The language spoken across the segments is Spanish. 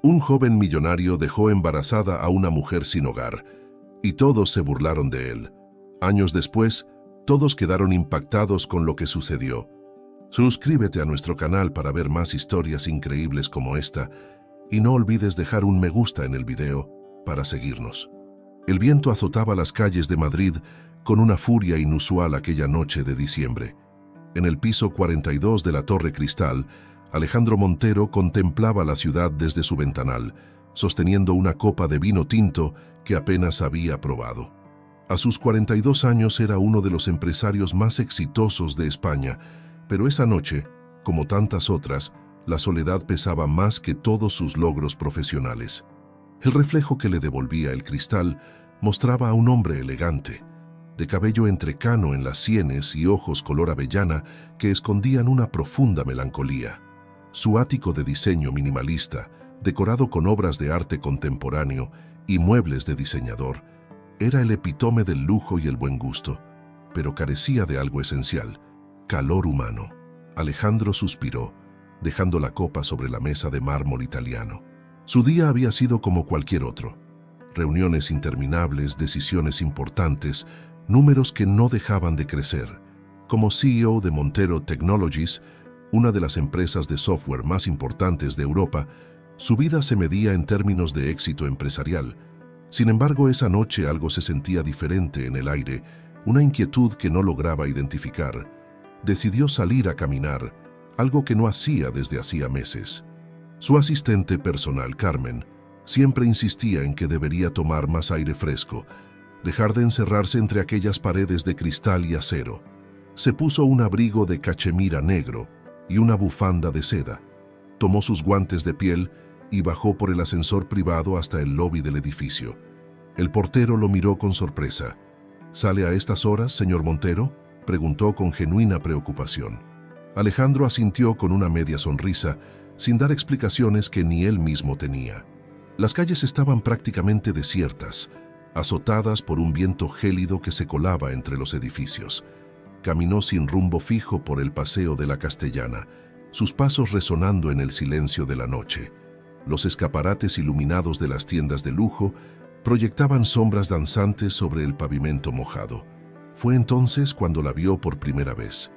Un joven millonario dejó embarazada a una mujer sin hogar, y todos se burlaron de él. Años después, todos quedaron impactados con lo que sucedió. Suscríbete a nuestro canal para ver más historias increíbles como esta, y no olvides dejar un me gusta en el video para seguirnos. El viento azotaba las calles de Madrid con una furia inusual aquella noche de diciembre. En el piso 42 de la Torre Cristal, Alejandro Montero contemplaba la ciudad desde su ventanal, sosteniendo una copa de vino tinto que apenas había probado. A sus 42 años era uno de los empresarios más exitosos de España, pero esa noche, como tantas otras, la soledad pesaba más que todos sus logros profesionales. El reflejo que le devolvía el cristal mostraba a un hombre elegante, de cabello entrecano en las sienes y ojos color avellana que escondían una profunda melancolía. Su ático de diseño minimalista, decorado con obras de arte contemporáneo y muebles de diseñador, era el epítome del lujo y el buen gusto, pero carecía de algo esencial: calor humano. Alejandro suspiró, dejando la copa sobre la mesa de mármol italiano. Su día había sido como cualquier otro. Reuniones interminables, decisiones importantes, números que no dejaban de crecer. Como CEO de Montero Technologies, una de las empresas de software más importantes de Europa, su vida se medía en términos de éxito empresarial. Sin embargo, esa noche algo se sentía diferente en el aire, una inquietud que no lograba identificar. Decidió salir a caminar, algo que no hacía desde hacía meses. Su asistente personal, Carmen, siempre insistía en que debería tomar más aire fresco, dejar de encerrarse entre aquellas paredes de cristal y acero. Se puso un abrigo de cachemira negro y una bufanda de seda. Tomó sus guantes de piel y bajó por el ascensor privado hasta el lobby del edificio. El portero lo miró con sorpresa. ¿Sale a estas horas, señor Montero?, preguntó con genuina preocupación. Alejandro asintió con una media sonrisa, sin dar explicaciones que ni él mismo tenía. Las calles estaban prácticamente desiertas, azotadas por un viento gélido que se colaba entre los edificios. Caminó sin rumbo fijo por el paseo de la Castellana, sus pasos resonando en el silencio de la noche. Los escaparates iluminados de las tiendas de lujo proyectaban sombras danzantes sobre el pavimento mojado. Fue entonces cuando la vio por primera vez.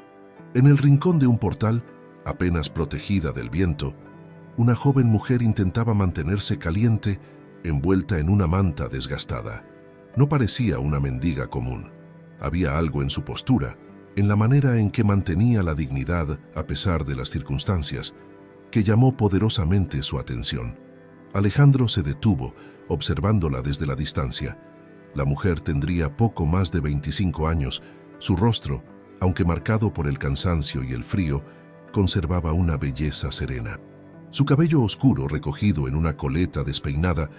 En el rincón de un portal, apenas protegida del viento, una joven mujer intentaba mantenerse caliente, envuelta en una manta desgastada. No parecía una mendiga común. Había algo en su postura, en la manera en que mantenía la dignidad a pesar de las circunstancias, que llamó poderosamente su atención. Alejandro se detuvo, observándola desde la distancia. La mujer tendría poco más de 25 años. Su rostro, aunque marcado por el cansancio y el frío, conservaba una belleza serena. Su cabello oscuro, recogido en una coleta despeinada,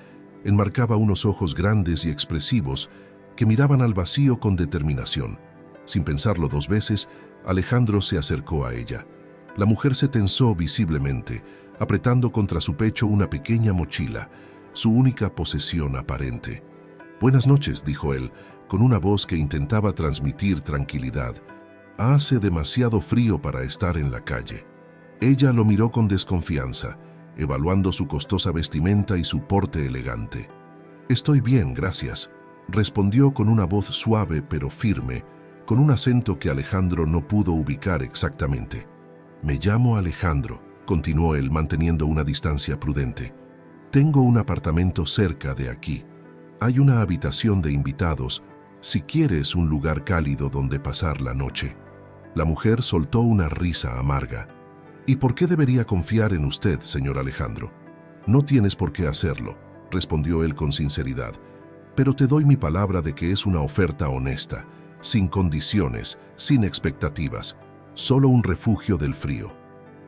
enmarcaba unos ojos grandes y expresivos que miraban al vacío con determinación. Sin pensarlo dos veces, Alejandro se acercó a ella. La mujer se tensó visiblemente, apretando contra su pecho una pequeña mochila, su única posesión aparente. «Buenas noches», dijo él, con una voz que intentaba transmitir tranquilidad. «Hace demasiado frío para estar en la calle». Ella lo miró con desconfianza, evaluando su costosa vestimenta y su porte elegante. «Estoy bien, gracias», respondió con una voz suave pero firme, con un acento que Alejandro no pudo ubicar exactamente. «Me llamo Alejandro», continuó él manteniendo una distancia prudente. «Tengo un apartamento cerca de aquí. Hay una habitación de invitados, si quieres un lugar cálido donde pasar la noche». La mujer soltó una risa amarga. «¿Y por qué debería confiar en usted, señor Alejandro?» «No tienes por qué hacerlo», respondió él con sinceridad. «Pero te doy mi palabra de que es una oferta honesta, sin condiciones, sin expectativas, solo un refugio del frío».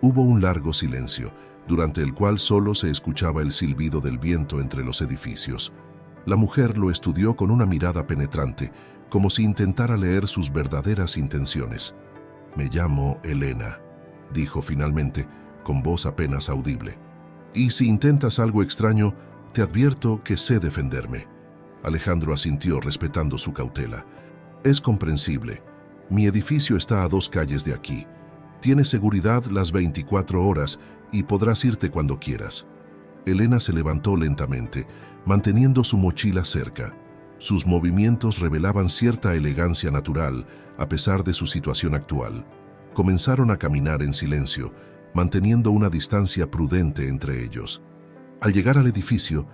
Hubo un largo silencio, durante el cual solo se escuchaba el silbido del viento entre los edificios. La mujer lo estudió con una mirada penetrante, como si intentara leer sus verdaderas intenciones. «Me llamo Elena», dijo finalmente, con voz apenas audible. «Y si intentas algo extraño, te advierto que sé defenderme». Alejandro asintió respetando su cautela. «Es comprensible. Mi edificio está a 2 calles de aquí. Tienes seguridad las 24 horas y podrás irte cuando quieras». Elena se levantó lentamente, manteniendo su mochila cerca. Sus movimientos revelaban cierta elegancia natural, a pesar de su situación actual. Comenzaron a caminar en silencio, manteniendo una distancia prudente entre ellos. Al llegar al edificio,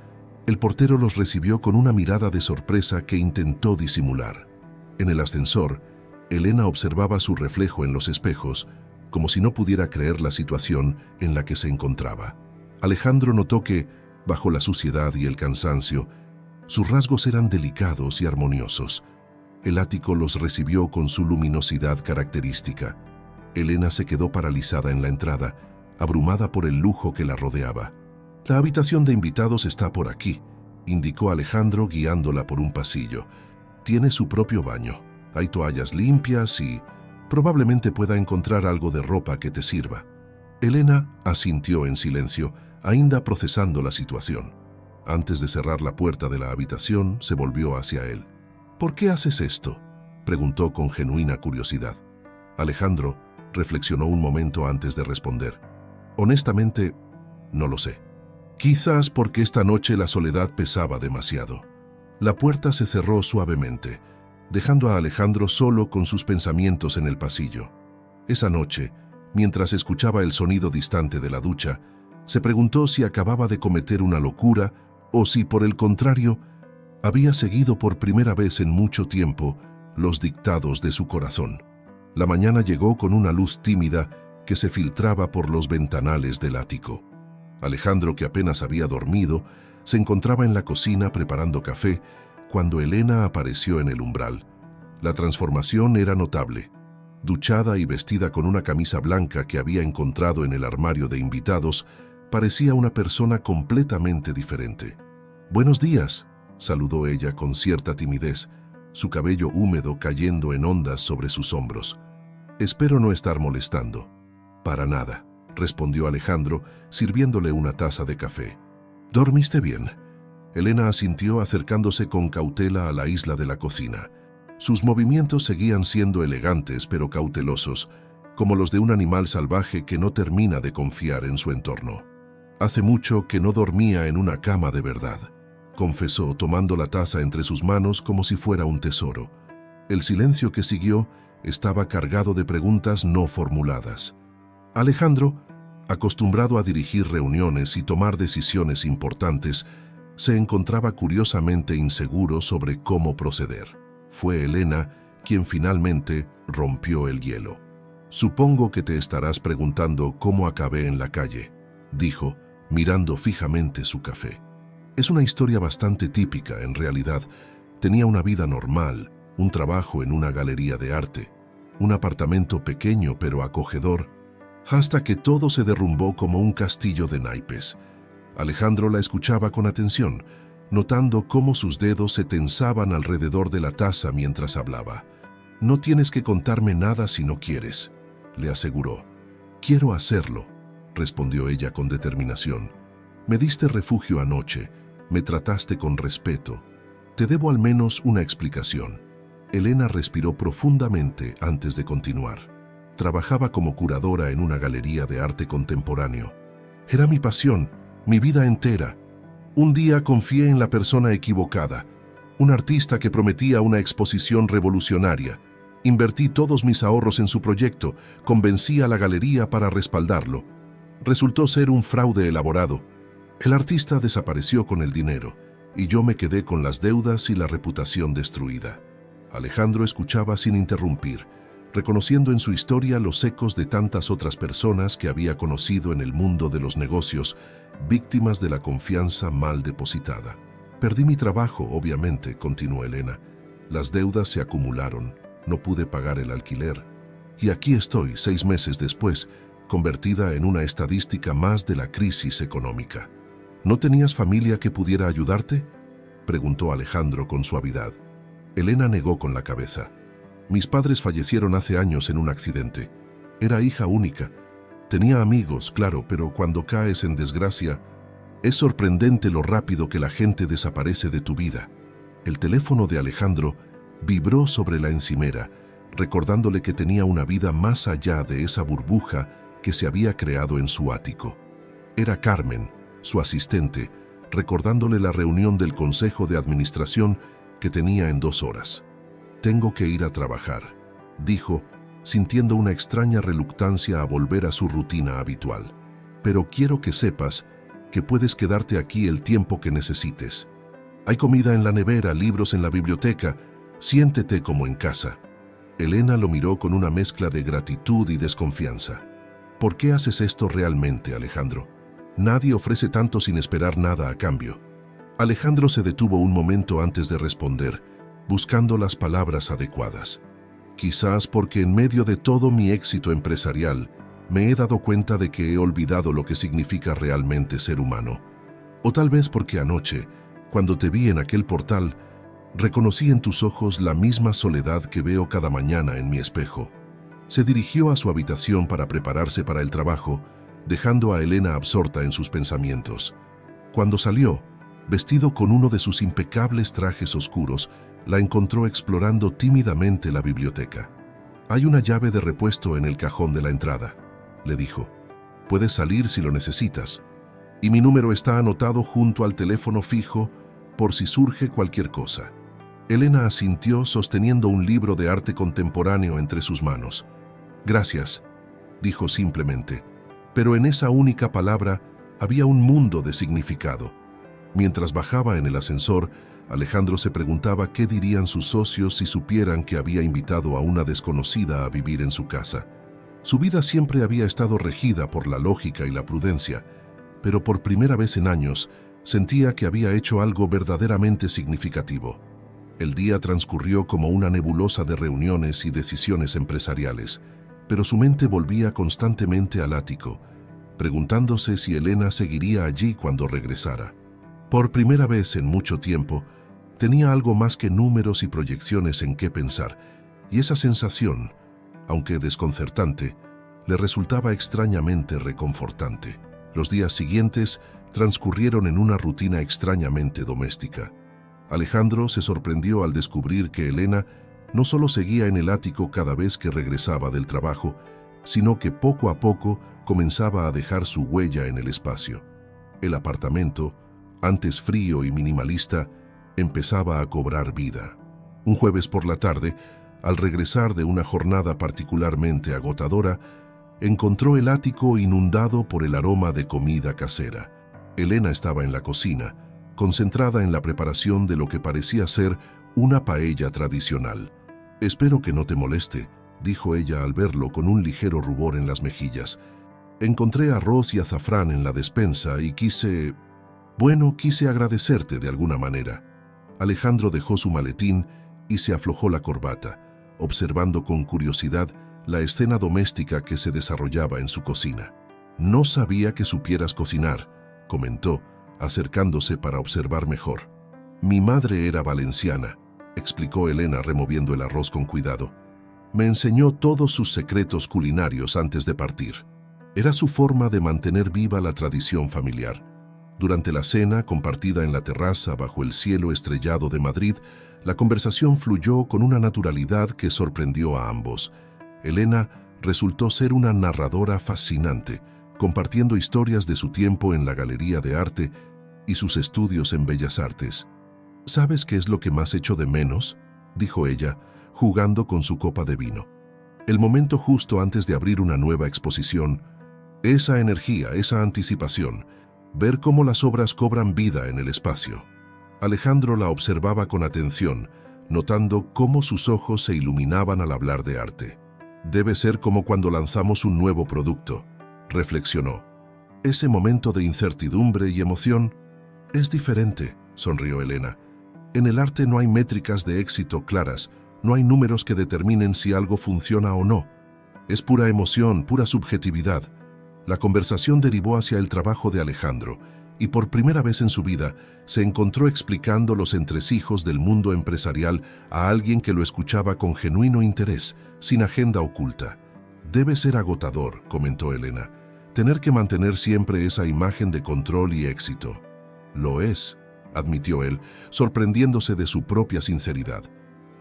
el portero los recibió con una mirada de sorpresa que intentó disimular. En el ascensor, Elena observaba su reflejo en los espejos, como si no pudiera creer la situación en la que se encontraba. Alejandro notó que, bajo la suciedad y el cansancio, sus rasgos eran delicados y armoniosos. El ático los recibió con su luminosidad característica. Elena se quedó paralizada en la entrada, abrumada por el lujo que la rodeaba. «La habitación de invitados está por aquí», indicó Alejandro guiándola por un pasillo. «Tiene su propio baño. Hay toallas limpias y probablemente pueda encontrar algo de ropa que te sirva». Elena asintió en silencio, ainda procesando la situación. Antes de cerrar la puerta de la habitación, se volvió hacia él. «¿Por qué haces esto?», preguntó con genuina curiosidad. Alejandro reflexionó un momento antes de responder. «Honestamente, no lo sé. Quizás porque esta noche la soledad pesaba demasiado». La puerta se cerró suavemente, dejando a Alejandro solo con sus pensamientos en el pasillo. Esa noche, mientras escuchaba el sonido distante de la ducha, se preguntó si acababa de cometer una locura o si, por el contrario, había seguido por primera vez en mucho tiempo los dictados de su corazón. La mañana llegó con una luz tímida que se filtraba por los ventanales del ático. Alejandro, que apenas había dormido, se encontraba en la cocina preparando café cuando Elena apareció en el umbral. La transformación era notable. Duchada y vestida con una camisa blanca que había encontrado en el armario de invitados, parecía una persona completamente diferente. «Buenos días», saludó ella con cierta timidez, su cabello húmedo cayendo en ondas sobre sus hombros. «Espero no estar molestando». «Para nada», respondió Alejandro, sirviéndole una taza de café. «¿Dormiste bien?». Elena asintió acercándose con cautela a la isla de la cocina. Sus movimientos seguían siendo elegantes pero cautelosos, como los de un animal salvaje que no termina de confiar en su entorno. «Hace mucho que no dormía en una cama de verdad», confesó tomando la taza entre sus manos como si fuera un tesoro. El silencio que siguió estaba cargado de preguntas no formuladas. Alejandro, acostumbrado a dirigir reuniones y tomar decisiones importantes, se encontraba curiosamente inseguro sobre cómo proceder. Fue Elena quien finalmente rompió el hielo. «Supongo que te estarás preguntando cómo acabé en la calle», dijo, mirando fijamente su café. «Es una historia bastante típica, en realidad. Tenía una vida normal, un trabajo en una galería de arte, un apartamento pequeño pero acogedor, hasta que todo se derrumbó como un castillo de naipes». Alejandro la escuchaba con atención, notando cómo sus dedos se tensaban alrededor de la taza mientras hablaba. «No tienes que contarme nada si no quieres», le aseguró. «Quiero hacerlo», respondió ella con determinación. «Me diste refugio anoche, me trataste con respeto. Te debo al menos una explicación». Elena respiró profundamente antes de continuar. Trabajaba como curadora en una galería de arte contemporáneo. «Era mi pasión, mi vida entera. Un día confié en la persona equivocada, un artista que prometía una exposición revolucionaria. Invertí todos mis ahorros en su proyecto, convencí a la galería para respaldarlo. Resultó ser un fraude elaborado. El artista desapareció con el dinero y yo me quedé con las deudas y la reputación destruida». Alejandro escuchaba sin interrumpir, reconociendo en su historia los ecos de tantas otras personas que había conocido en el mundo de los negocios, víctimas de la confianza mal depositada. «Perdí mi trabajo, obviamente», continuó Elena. «Las deudas se acumularon, no pude pagar el alquiler. Y aquí estoy, 6 meses después, convertida en una estadística más de la crisis económica». «¿No tenías familia que pudiera ayudarte?», preguntó Alejandro con suavidad. Elena negó con la cabeza. «Mis padres fallecieron hace años en un accidente. Era hija única. Tenía amigos, claro, pero cuando caes en desgracia, es sorprendente lo rápido que la gente desaparece de tu vida». El teléfono de Alejandro vibró sobre la encimera, recordándole que tenía una vida más allá de esa burbuja que se había creado en su ático. Era Carmen, su asistente, recordándole la reunión del Consejo de Administración que tenía en 2 horas. «Tengo que ir a trabajar», dijo, sintiendo una extraña reluctancia a volver a su rutina habitual. «Pero quiero que sepas que puedes quedarte aquí el tiempo que necesites. Hay comida en la nevera, libros en la biblioteca. Siéntete como en casa». Elena lo miró con una mezcla de gratitud y desconfianza. «¿Por qué haces esto realmente, Alejandro? Nadie ofrece tanto sin esperar nada a cambio». Alejandro se detuvo un momento antes de responder, buscando las palabras adecuadas. «Quizás porque en medio de todo mi éxito empresarial, me he dado cuenta de que he olvidado lo que significa realmente ser humano. O tal vez porque anoche, cuando te vi en aquel portal, reconocí en tus ojos la misma soledad que veo cada mañana en mi espejo». Se dirigió a su habitación para prepararse para el trabajo, dejando a Elena absorta en sus pensamientos. Cuando salió, vestido con uno de sus impecables trajes oscuros, la encontró explorando tímidamente la biblioteca. «Hay una llave de repuesto en el cajón de la entrada», le dijo. «Puedes salir si lo necesitas. Y mi número está anotado junto al teléfono fijo por si surge cualquier cosa». Elena asintió sosteniendo un libro de arte contemporáneo entre sus manos. «Gracias», dijo simplemente, pero en esa única palabra había un mundo de significado. Mientras bajaba en el ascensor, Alejandro se preguntaba qué dirían sus socios si supieran que había invitado a una desconocida a vivir en su casa. Su vida siempre había estado regida por la lógica y la prudencia, pero por primera vez en años sentía que había hecho algo verdaderamente significativo. El día transcurrió como una nebulosa de reuniones y decisiones empresariales, pero su mente volvía constantemente al ático, preguntándose si Elena seguiría allí cuando regresara. Por primera vez en mucho tiempo, tenía algo más que números y proyecciones en qué pensar, y esa sensación, aunque desconcertante, le resultaba extrañamente reconfortante. Los días siguientes transcurrieron en una rutina extrañamente doméstica. Alejandro se sorprendió al descubrir que Elena no solo seguía en el ático cada vez que regresaba del trabajo, sino que poco a poco comenzaba a dejar su huella en el espacio. El apartamento, antes frío y minimalista, empezaba a cobrar vida. Un jueves por la tarde, al regresar de una jornada particularmente agotadora, encontró el ático inundado por el aroma de comida casera. Elena estaba en la cocina, concentrada en la preparación de lo que parecía ser una paella tradicional. «Espero que no te moleste», dijo ella al verlo con un ligero rubor en las mejillas. «Encontré arroz y azafrán en la despensa y quise agradecerte de alguna manera». Alejandro dejó su maletín y se aflojó la corbata, observando con curiosidad la escena doméstica que se desarrollaba en su cocina. «No sabía que supieras cocinar», comentó, acercándose para observar mejor. «Mi madre era valenciana», explicó Elena removiendo el arroz con cuidado. «Me enseñó todos sus secretos culinarios antes de partir. Era su forma de mantener viva la tradición familiar». Durante la cena, compartida en la terraza bajo el cielo estrellado de Madrid, la conversación fluyó con una naturalidad que sorprendió a ambos. Elena resultó ser una narradora fascinante, compartiendo historias de su tiempo en la galería de arte y sus estudios en Bellas Artes. «¿Sabes qué es lo que más echo de menos?», dijo ella, jugando con su copa de vino. «El momento justo antes de abrir una nueva exposición. Esa energía, esa anticipación, ver cómo las obras cobran vida en el espacio». Alejandro la observaba con atención, notando cómo sus ojos se iluminaban al hablar de arte. «Debe ser como cuando lanzamos un nuevo producto», reflexionó. «Ese momento de incertidumbre y emoción es diferente», sonrió Elena. «En el arte no hay métricas de éxito claras, no hay números que determinen si algo funciona o no. Es pura emoción, pura subjetividad». La conversación derivó hacia el trabajo de Alejandro, y por primera vez en su vida se encontró explicando los entresijos del mundo empresarial a alguien que lo escuchaba con genuino interés, sin agenda oculta. «Debe ser agotador», comentó Elena, «tener que mantener siempre esa imagen de control y éxito». «Lo es», admitió él, sorprendiéndose de su propia sinceridad.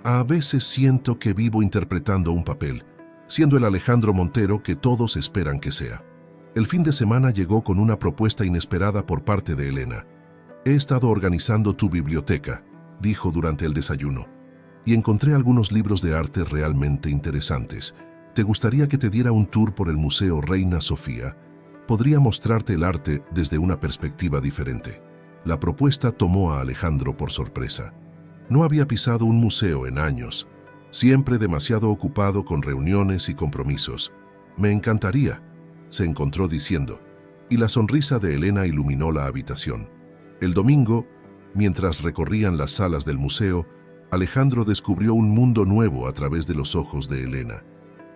«A veces siento que vivo interpretando un papel, siendo el Alejandro Montero que todos esperan que sea». El fin de semana llegó con una propuesta inesperada por parte de Elena. «He estado organizando tu biblioteca», dijo durante el desayuno, «y encontré algunos libros de arte realmente interesantes. ¿Te gustaría que te diera un tour por el Museo Reina Sofía? Podría mostrarte el arte desde una perspectiva diferente». La propuesta tomó a Alejandro por sorpresa. No había pisado un museo en años, siempre demasiado ocupado con reuniones y compromisos. «Me encantaría», se encontró diciendo, y la sonrisa de Elena iluminó la habitación. El domingo, mientras recorrían las salas del museo, Alejandro descubrió un mundo nuevo a través de los ojos de Elena.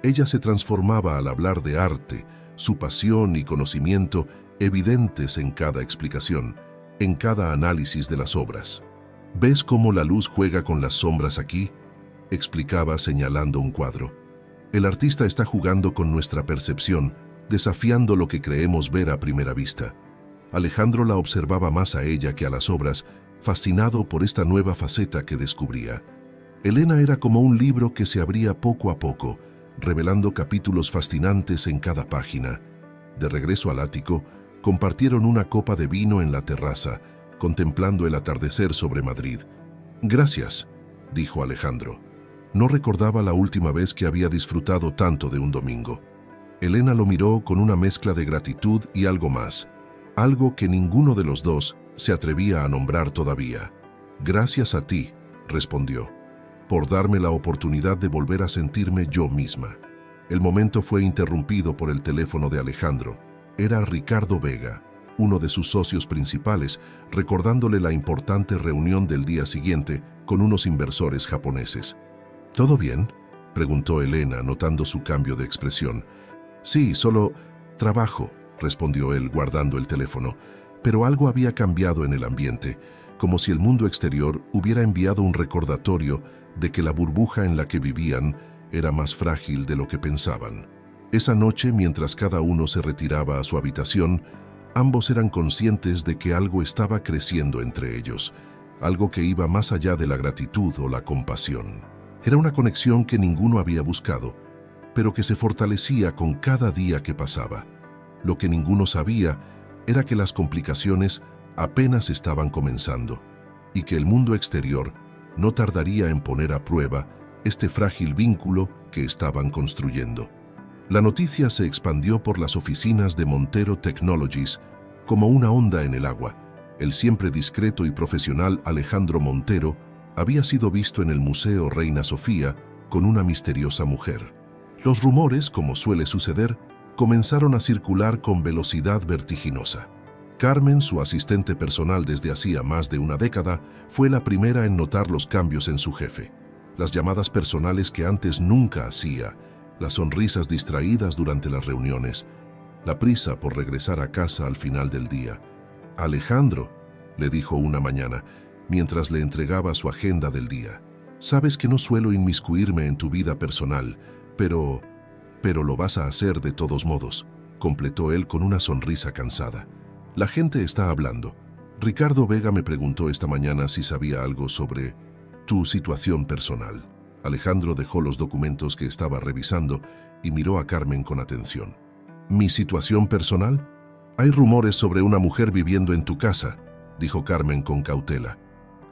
Ella se transformaba al hablar de arte, su pasión y conocimiento evidentes en cada explicación, en cada análisis de las obras. «¿Ves cómo la luz juega con las sombras aquí?», explicaba señalando un cuadro. «El artista está jugando con nuestra percepción, desafiando lo que creemos ver a primera vista». Alejandro la observaba más a ella que a las obras, fascinado por esta nueva faceta que descubría. Elena era como un libro que se abría poco a poco, revelando capítulos fascinantes en cada página. De regreso al ático, compartieron una copa de vino en la terraza, contemplando el atardecer sobre Madrid. «Gracias», dijo Alejandro. No recordaba la última vez que había disfrutado tanto de un domingo. Elena lo miró con una mezcla de gratitud y algo más, algo que ninguno de los dos se atrevía a nombrar todavía. «Gracias a ti», respondió, «por darme la oportunidad de volver a sentirme yo misma». El momento fue interrumpido por el teléfono de Alejandro. Era Ricardo Vega, uno de sus socios principales, recordándole la importante reunión del día siguiente con unos inversores japoneses. «¿Todo bien?», preguntó Elena, notando su cambio de expresión. «Sí, solo trabajo», respondió él guardando el teléfono, pero algo había cambiado en el ambiente, como si el mundo exterior hubiera enviado un recordatorio de que la burbuja en la que vivían era más frágil de lo que pensaban. Esa noche, mientras cada uno se retiraba a su habitación, ambos eran conscientes de que algo estaba creciendo entre ellos, algo que iba más allá de la gratitud o la compasión. Era una conexión que ninguno había buscado, pero que se fortalecía con cada día que pasaba. Lo que ninguno sabía era que las complicaciones apenas estaban comenzando y que el mundo exterior no tardaría en poner a prueba este frágil vínculo que estaban construyendo. La noticia se expandió por las oficinas de Montero Technologies como una onda en el agua. El siempre discreto y profesional Alejandro Montero había sido visto en el Museo Reina Sofía con una misteriosa mujer. Los rumores, como suele suceder, comenzaron a circular con velocidad vertiginosa. Carmen, su asistente personal desde hacía más de una década, fue la primera en notar los cambios en su jefe. Las llamadas personales que antes nunca hacía, las sonrisas distraídas durante las reuniones, la prisa por regresar a casa al final del día. «Alejandro», le dijo una mañana, mientras le entregaba su agenda del día, «sabes que no suelo inmiscuirme en tu vida personal, pero lo vas a hacer de todos modos», completó él con una sonrisa cansada. «La gente está hablando. Ricardo Vega me preguntó esta mañana si sabía algo sobre tu situación personal». Alejandro dejó los documentos que estaba revisando y miró a Carmen con atención. «¿Mi situación personal? Hay rumores sobre una mujer viviendo en tu casa», dijo Carmen con cautela.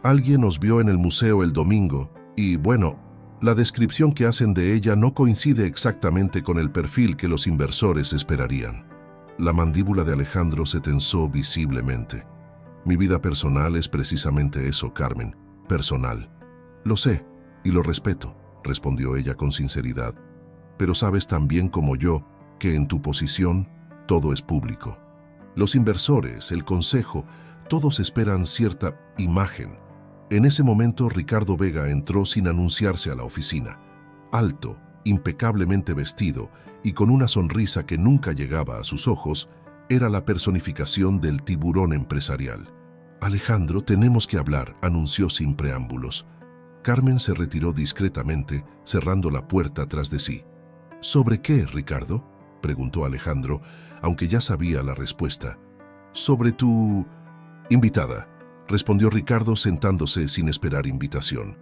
«Alguien nos vio en el museo el domingo y, bueno, la descripción que hacen de ella no coincide exactamente con el perfil que los inversores esperarían». La mandíbula de Alejandro se tensó visiblemente. «Mi vida personal es precisamente eso, Carmen, personal. Lo sé y lo respeto», respondió ella con sinceridad. «Pero sabes tan bien como yo que en tu posición todo es público. Los inversores, el consejo, todos esperan cierta imagen». En ese momento Ricardo Vega entró sin anunciarse a la oficina. Alto, impecablemente vestido y con una sonrisa que nunca llegaba a sus ojos, era la personificación del tiburón empresarial. «Alejandro, tenemos que hablar», anunció sin preámbulos. Carmen se retiró discretamente, cerrando la puerta tras de sí. «¿Sobre qué, Ricardo?», preguntó Alejandro, aunque ya sabía la respuesta. «Sobre tu invitada», respondió Ricardo sentándose sin esperar invitación.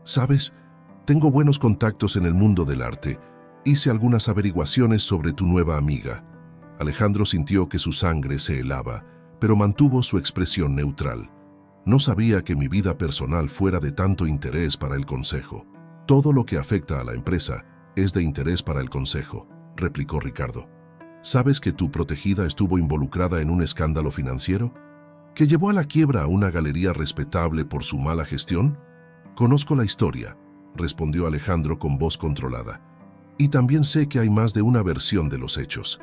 «¿Sabes? Tengo buenos contactos en el mundo del arte. Hice algunas averiguaciones sobre tu nueva amiga». Alejandro sintió que su sangre se helaba, pero mantuvo su expresión neutral. No sabía que mi vida personal fuera de tanto interés para el consejo. Todo lo que afecta a la empresa es de interés para el consejo, replicó Ricardo. ¿Sabes que tu protegida estuvo involucrada en un escándalo financiero? ¿Que llevó a la quiebra a una galería respetable por su mala gestión? Conozco la historia, respondió Alejandro con voz controlada. Y también sé que hay más de una versión de los hechos.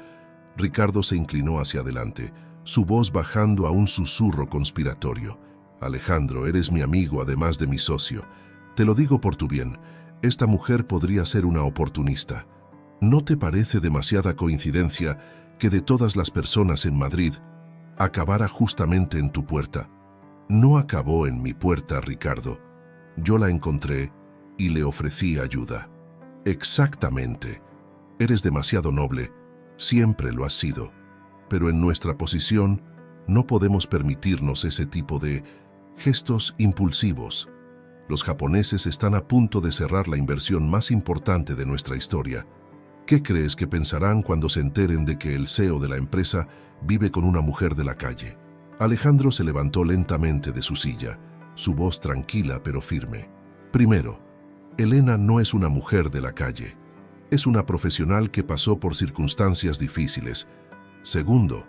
Ricardo se inclinó hacia adelante, su voz bajando a un susurro conspiratorio. Alejandro, eres mi amigo además de mi socio. Te lo digo por tu bien, esta mujer podría ser una oportunista. ¿No te parece demasiada coincidencia que de todas las personas en Madrid acabara justamente en tu puerta? No acabó en mi puerta, Ricardo. Yo la encontré y le ofrecí ayuda. Exactamente. Eres demasiado noble, siempre lo has sido. Pero en nuestra posición no podemos permitirnos ese tipo de gestos impulsivos. Los japoneses están a punto de cerrar la inversión más importante de nuestra historia. ¿Qué crees que pensarán cuando se enteren de que el CEO de la empresa vive con una mujer de la calle? Alejandro se levantó lentamente de su silla, su voz tranquila pero firme. Primero, Elena no es una mujer de la calle. Es una profesional que pasó por circunstancias difíciles. Segundo,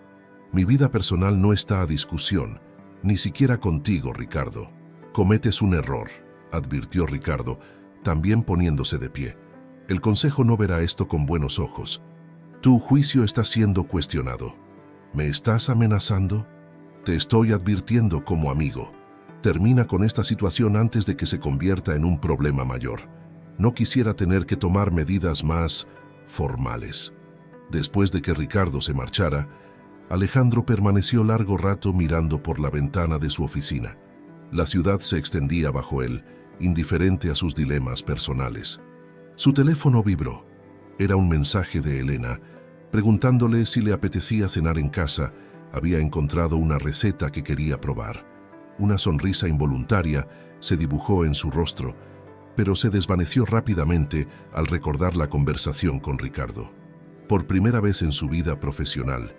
mi vida personal no está a discusión, ni siquiera contigo, Ricardo. Cometes un error, advirtió Ricardo, también poniéndose de pie. El consejo no verá esto con buenos ojos. Tu juicio está siendo cuestionado. ¿Me estás amenazando? Te estoy advirtiendo como amigo. Termina con esta situación antes de que se convierta en un problema mayor. No quisiera tener que tomar medidas más formales. Después de que Ricardo se marchara, Alejandro permaneció largo rato mirando por la ventana de su oficina. La ciudad se extendía bajo él, indiferente a sus dilemas personales. Su teléfono vibró. Era un mensaje de Elena, preguntándole si le apetecía cenar en casa. Había encontrado una receta que quería probar. Una sonrisa involuntaria se dibujó en su rostro, pero se desvaneció rápidamente al recordar la conversación con Ricardo. Por primera vez en su vida profesional,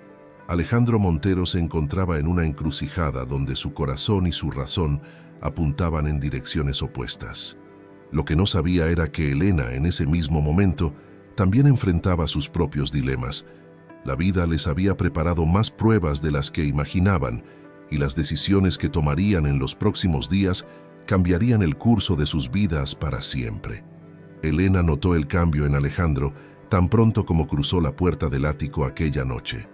Alejandro Montero se encontraba en una encrucijada donde su corazón y su razón apuntaban en direcciones opuestas. Lo que no sabía era que Elena, en ese mismo momento, también enfrentaba sus propios dilemas. La vida les había preparado más pruebas de las que imaginaban, y las decisiones que tomarían en los próximos días cambiarían el curso de sus vidas para siempre. Elena notó el cambio en Alejandro tan pronto como cruzó la puerta del ático aquella noche.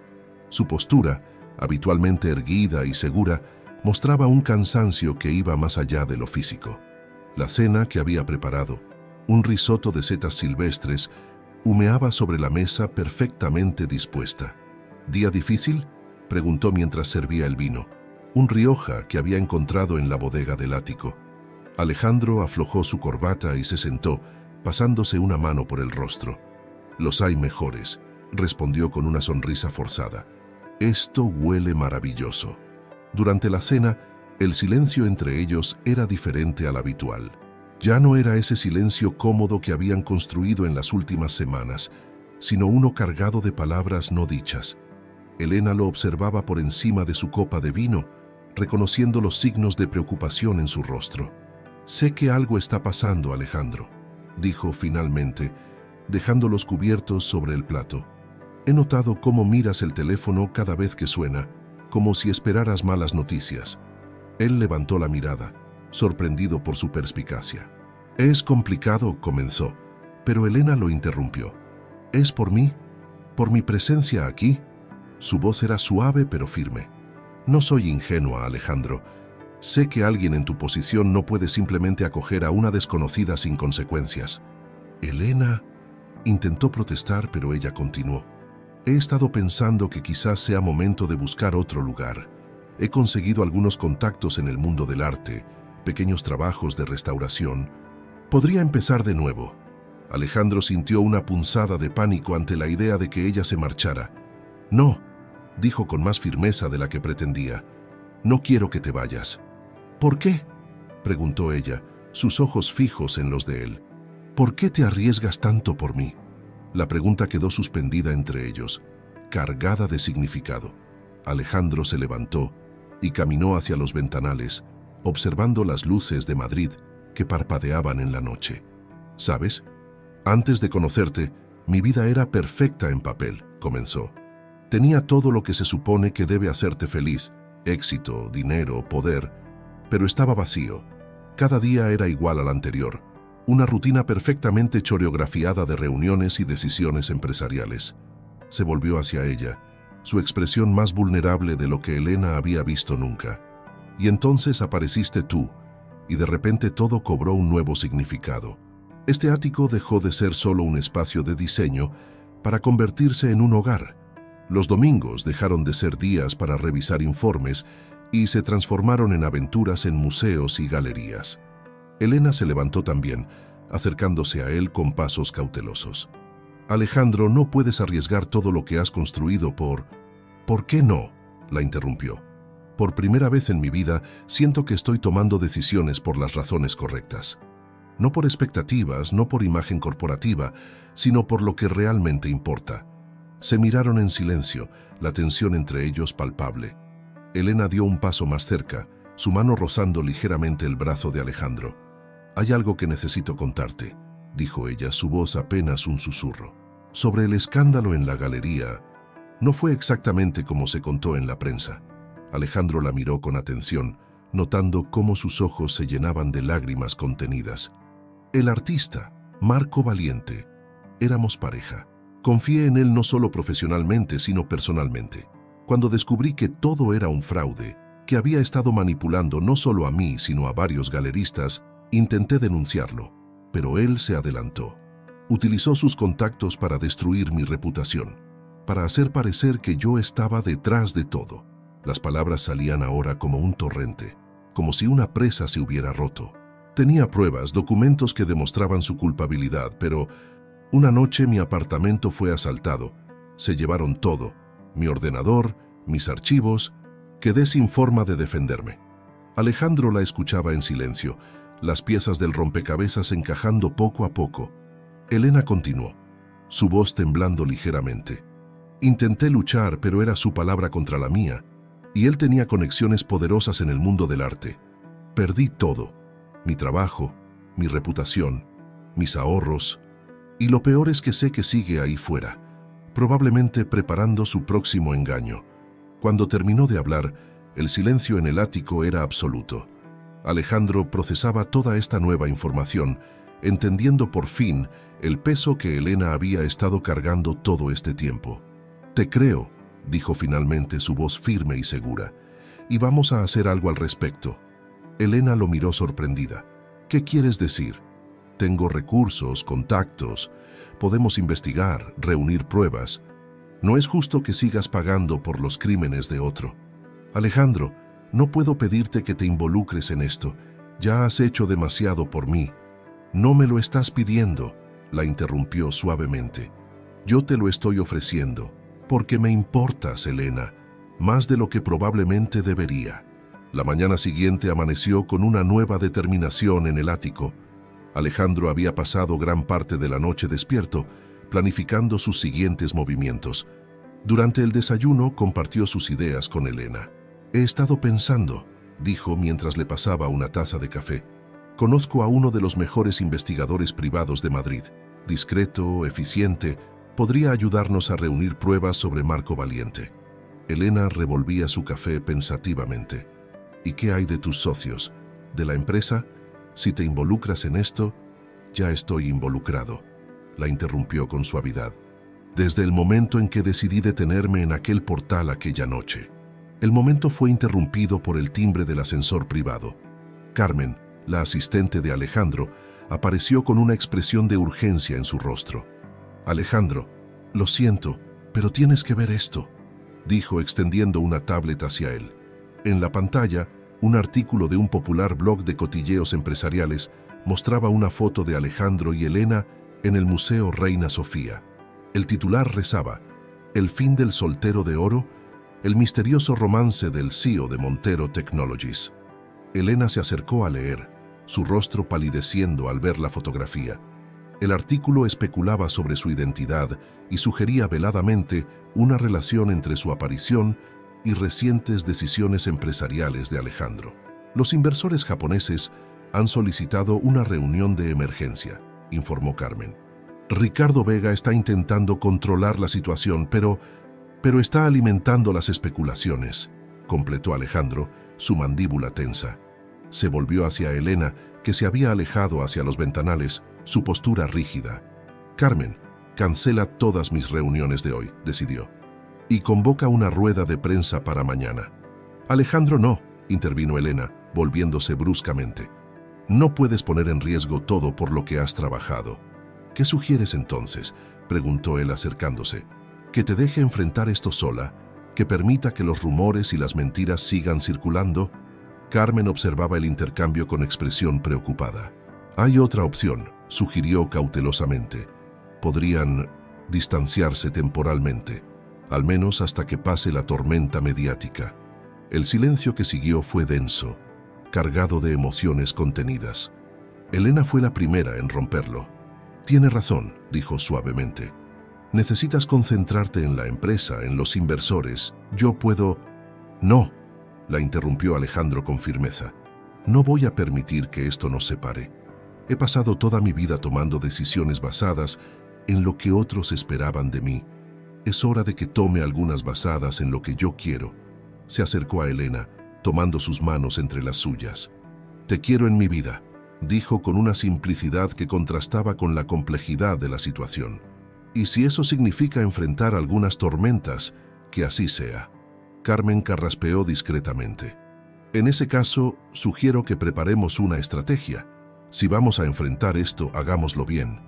Su postura, habitualmente erguida y segura, mostraba un cansancio que iba más allá de lo físico. La cena que había preparado, un risotto de setas silvestres, humeaba sobre la mesa perfectamente dispuesta. ¿Día difícil?, preguntó mientras servía el vino, un Rioja que había encontrado en la bodega del ático. Alejandro aflojó su corbata y se sentó, pasándose una mano por el rostro. Los hay mejores, respondió con una sonrisa forzada. Esto huele maravilloso. Durante la cena, el silencio entre ellos era diferente al habitual. Ya no era ese silencio cómodo que habían construido en las últimas semanas, sino uno cargado de palabras no dichas. Elena lo observaba por encima de su copa de vino, reconociendo los signos de preocupación en su rostro. «Sé que algo está pasando, Alejandro», dijo finalmente, dejando los cubiertos sobre el plato. «He notado cómo miras el teléfono cada vez que suena, como si esperaras malas noticias». Él levantó la mirada, sorprendido por su perspicacia. «Es complicado», comenzó, pero Elena lo interrumpió. «¿Es por mí? ¿Por mi presencia aquí?» Su voz era suave pero firme. «No soy ingenua, Alejandro. Sé que alguien en tu posición no puede simplemente acoger a una desconocida sin consecuencias». Elena intentó protestar, pero ella continuó. «He estado pensando que quizás sea momento de buscar otro lugar. He conseguido algunos contactos en el mundo del arte, pequeños trabajos de restauración. Podría empezar de nuevo». Alejandro sintió una punzada de pánico ante la idea de que ella se marchara. «No», dijo con más firmeza de la que pretendía. «No quiero que te vayas». «¿Por qué?», preguntó ella, sus ojos fijos en los de él. «¿Por qué te arriesgas tanto por mí?». La pregunta quedó suspendida entre ellos. cargada de significado. Alejandro se levantó y caminó hacia los ventanales, observando las luces de Madrid que parpadeaban en la noche. ¿Sabes? Antes de conocerte, mi vida era perfecta en papel, comenzó. Tenía todo lo que se supone que debe hacerte feliz, éxito, dinero, poder, pero estaba vacío. Cada día era igual al anterior, una rutina perfectamente choreografiada de reuniones y decisiones empresariales. Se volvió hacia ella, su expresión más vulnerable de lo que Elena había visto nunca. Y entonces apareciste tú, y de repente todo cobró un nuevo significado. Este ático dejó de ser solo un espacio de diseño para convertirse en un hogar. Los domingos dejaron de ser días para revisar informes y se transformaron en aventuras en museos y galerías. Elena se levantó también, acercándose a él con pasos cautelosos. Alejandro, no puedes arriesgar todo lo que has construido por... ¿Por qué no?, la interrumpió. Por primera vez en mi vida siento que estoy tomando decisiones por las razones correctas. No por expectativas, no por imagen corporativa, sino por lo que realmente importa. Se miraron en silencio, la tensión entre ellos palpable. Elena dio un paso más cerca, su mano rozando ligeramente el brazo de Alejandro. «Hay algo que necesito contarte», dijo ella, su voz apenas un susurro. «Sobre el escándalo en la galería, no fue exactamente como se contó en la prensa». Alejandro la miró con atención, notando cómo sus ojos se llenaban de lágrimas contenidas. «El artista, Marco Valiente. Éramos pareja. Confié en él no solo profesionalmente, sino personalmente. Cuando descubrí que todo era un fraude, que había estado manipulando no solo a mí, sino a varios galeristas, intenté denunciarlo, pero él se adelantó. Utilizó sus contactos para destruir mi reputación, para hacer parecer que yo estaba detrás de todo». Las palabras salían ahora como un torrente, como si una presa se hubiera roto. Tenía pruebas, documentos que demostraban su culpabilidad, pero una noche mi apartamento fue asaltado. Se llevaron todo, mi ordenador, mis archivos. Quedé sin forma de defenderme. Alejandro la escuchaba en silencio, las piezas del rompecabezas encajando poco a poco. Elena continuó, su voz temblando ligeramente. Intenté luchar, pero era su palabra contra la mía, y él tenía conexiones poderosas en el mundo del arte. Perdí todo, mi trabajo, mi reputación, mis ahorros, y lo peor es que sé que sigue ahí fuera, probablemente preparando su próximo engaño. Cuando terminó de hablar, el silencio en el ático era absoluto. Alejandro procesaba toda esta nueva información, entendiendo por fin el peso que Elena había estado cargando todo este tiempo. «Te creo», dijo finalmente, su voz firme y segura, «y vamos a hacer algo al respecto». Elena lo miró sorprendida. «¿Qué quieres decir?» «Tengo recursos, contactos, podemos investigar, reunir pruebas. No es justo que sigas pagando por los crímenes de otro. Alejandro, no puedo pedirte que te involucres en esto. Ya has hecho demasiado por mí». «No me lo estás pidiendo», la interrumpió suavemente. «Yo te lo estoy ofreciendo, porque me importas, Elena, más de lo que probablemente debería». La mañana siguiente amaneció con una nueva determinación en el ático. Alejandro había pasado gran parte de la noche despierto, planificando sus siguientes movimientos. Durante el desayuno compartió sus ideas con Elena. «He estado pensando», dijo mientras le pasaba una taza de café. «Conozco a uno de los mejores investigadores privados de Madrid. Discreto, eficiente, podría ayudarnos a reunir pruebas sobre Marco Valiente». Elena revolvía su café pensativamente. «¿Y qué hay de tus socios? ¿De la empresa? Si te involucras en esto...» «Ya estoy involucrado», la interrumpió con suavidad. «Desde el momento en que decidí detenerme en aquel portal aquella noche». El momento fue interrumpido por el timbre del ascensor privado. Carmen, la asistente de Alejandro, apareció con una expresión de urgencia en su rostro. «Alejandro, lo siento, pero tienes que ver esto», dijo extendiendo una tablet hacia él. En la pantalla, un artículo de un popular blog de cotilleos empresariales mostraba una foto de Alejandro y Elena en el Museo Reina Sofía. El titular rezaba: «El fin del soltero de oro, el misterioso romance del CEO de Montero Technologies». Elena se acercó a leer, su rostro palideciendo al ver la fotografía. El artículo especulaba sobre su identidad y sugería veladamente una relación entre su aparición y recientes decisiones empresariales de Alejandro. Los inversores japoneses han solicitado una reunión de emergencia, informó Carmen. Ricardo Vega está intentando controlar la situación, pero está alimentando las especulaciones, completó Alejandro, su mandíbula tensa. Se volvió hacia Elena, que se había alejado hacia los ventanales, su postura rígida. Carmen, cancela todas mis reuniones de hoy, decidió, y convoca una rueda de prensa para mañana. Alejandro, no, intervino Elena, volviéndose bruscamente. No puedes poner en riesgo todo por lo que has trabajado. ¿Qué sugieres entonces?, preguntó él acercándose. ¿Que te deje enfrentar esto sola? ¿Que permita que los rumores y las mentiras sigan circulando? Carmen observaba el intercambio con expresión preocupada. Hay otra opción, sugirió cautelosamente. Podrían distanciarse temporalmente, al menos hasta que pase la tormenta mediática. El silencio que siguió fue denso, cargado de emociones contenidas. Elena fue la primera en romperlo. Tiene razón, dijo suavemente. Necesitas concentrarte en la empresa, en los inversores. Yo puedo... No, la interrumpió Alejandro con firmeza. No voy a permitir que esto nos separe. He pasado toda mi vida tomando decisiones basadas en lo que otros esperaban de mí. Es hora de que tome algunas basadas en lo que yo quiero. Se acercó a Elena, tomando sus manos entre las suyas. Te quiero en mi vida, dijo con una simplicidad que contrastaba con la complejidad de la situación. Y si eso significa enfrentar algunas tormentas, que así sea. Carmen carraspeó discretamente. En ese caso, sugiero que preparemos una estrategia. Si vamos a enfrentar esto, hagámoslo bien.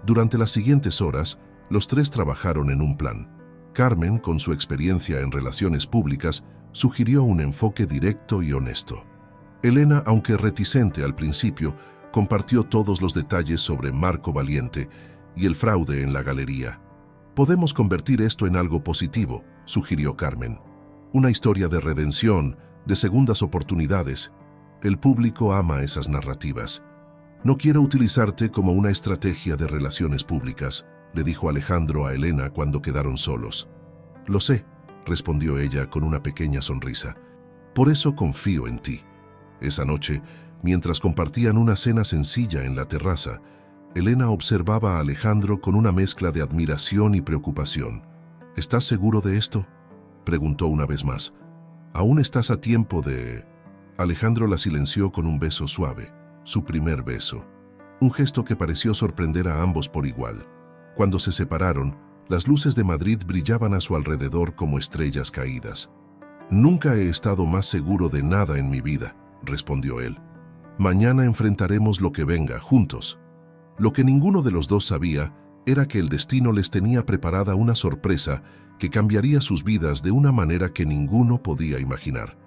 Durante las siguientes horas, los tres trabajaron en un plan. Carmen, con su experiencia en relaciones públicas, sugirió un enfoque directo y honesto. Elena, aunque reticente al principio, compartió todos los detalles sobre Marco Valiente y el fraude en la galería. Podemos convertir esto en algo positivo, sugirió Carmen. Una historia de redención, de segundas oportunidades. El público ama esas narrativas. No quiero utilizarte como una estrategia de relaciones públicas, le dijo Alejandro a Elena cuando quedaron solos. Lo sé, respondió ella con una pequeña sonrisa. Por eso confío en ti. Esa noche, mientras compartían una cena sencilla en la terraza, Elena observaba a Alejandro con una mezcla de admiración y preocupación. ¿Estás seguro de esto?, preguntó una vez más. ¿Aún estás a tiempo de...? Alejandro la silenció con un beso suave, su primer beso. Un gesto que pareció sorprender a ambos por igual. Cuando se separaron, las luces de Madrid brillaban a su alrededor como estrellas caídas. Nunca he estado más seguro de nada en mi vida, respondió él. Mañana enfrentaremos lo que venga, juntos. Lo que ninguno de los dos sabía era que el destino les tenía preparada una sorpresa que cambiaría sus vidas de una manera que ninguno podía imaginar.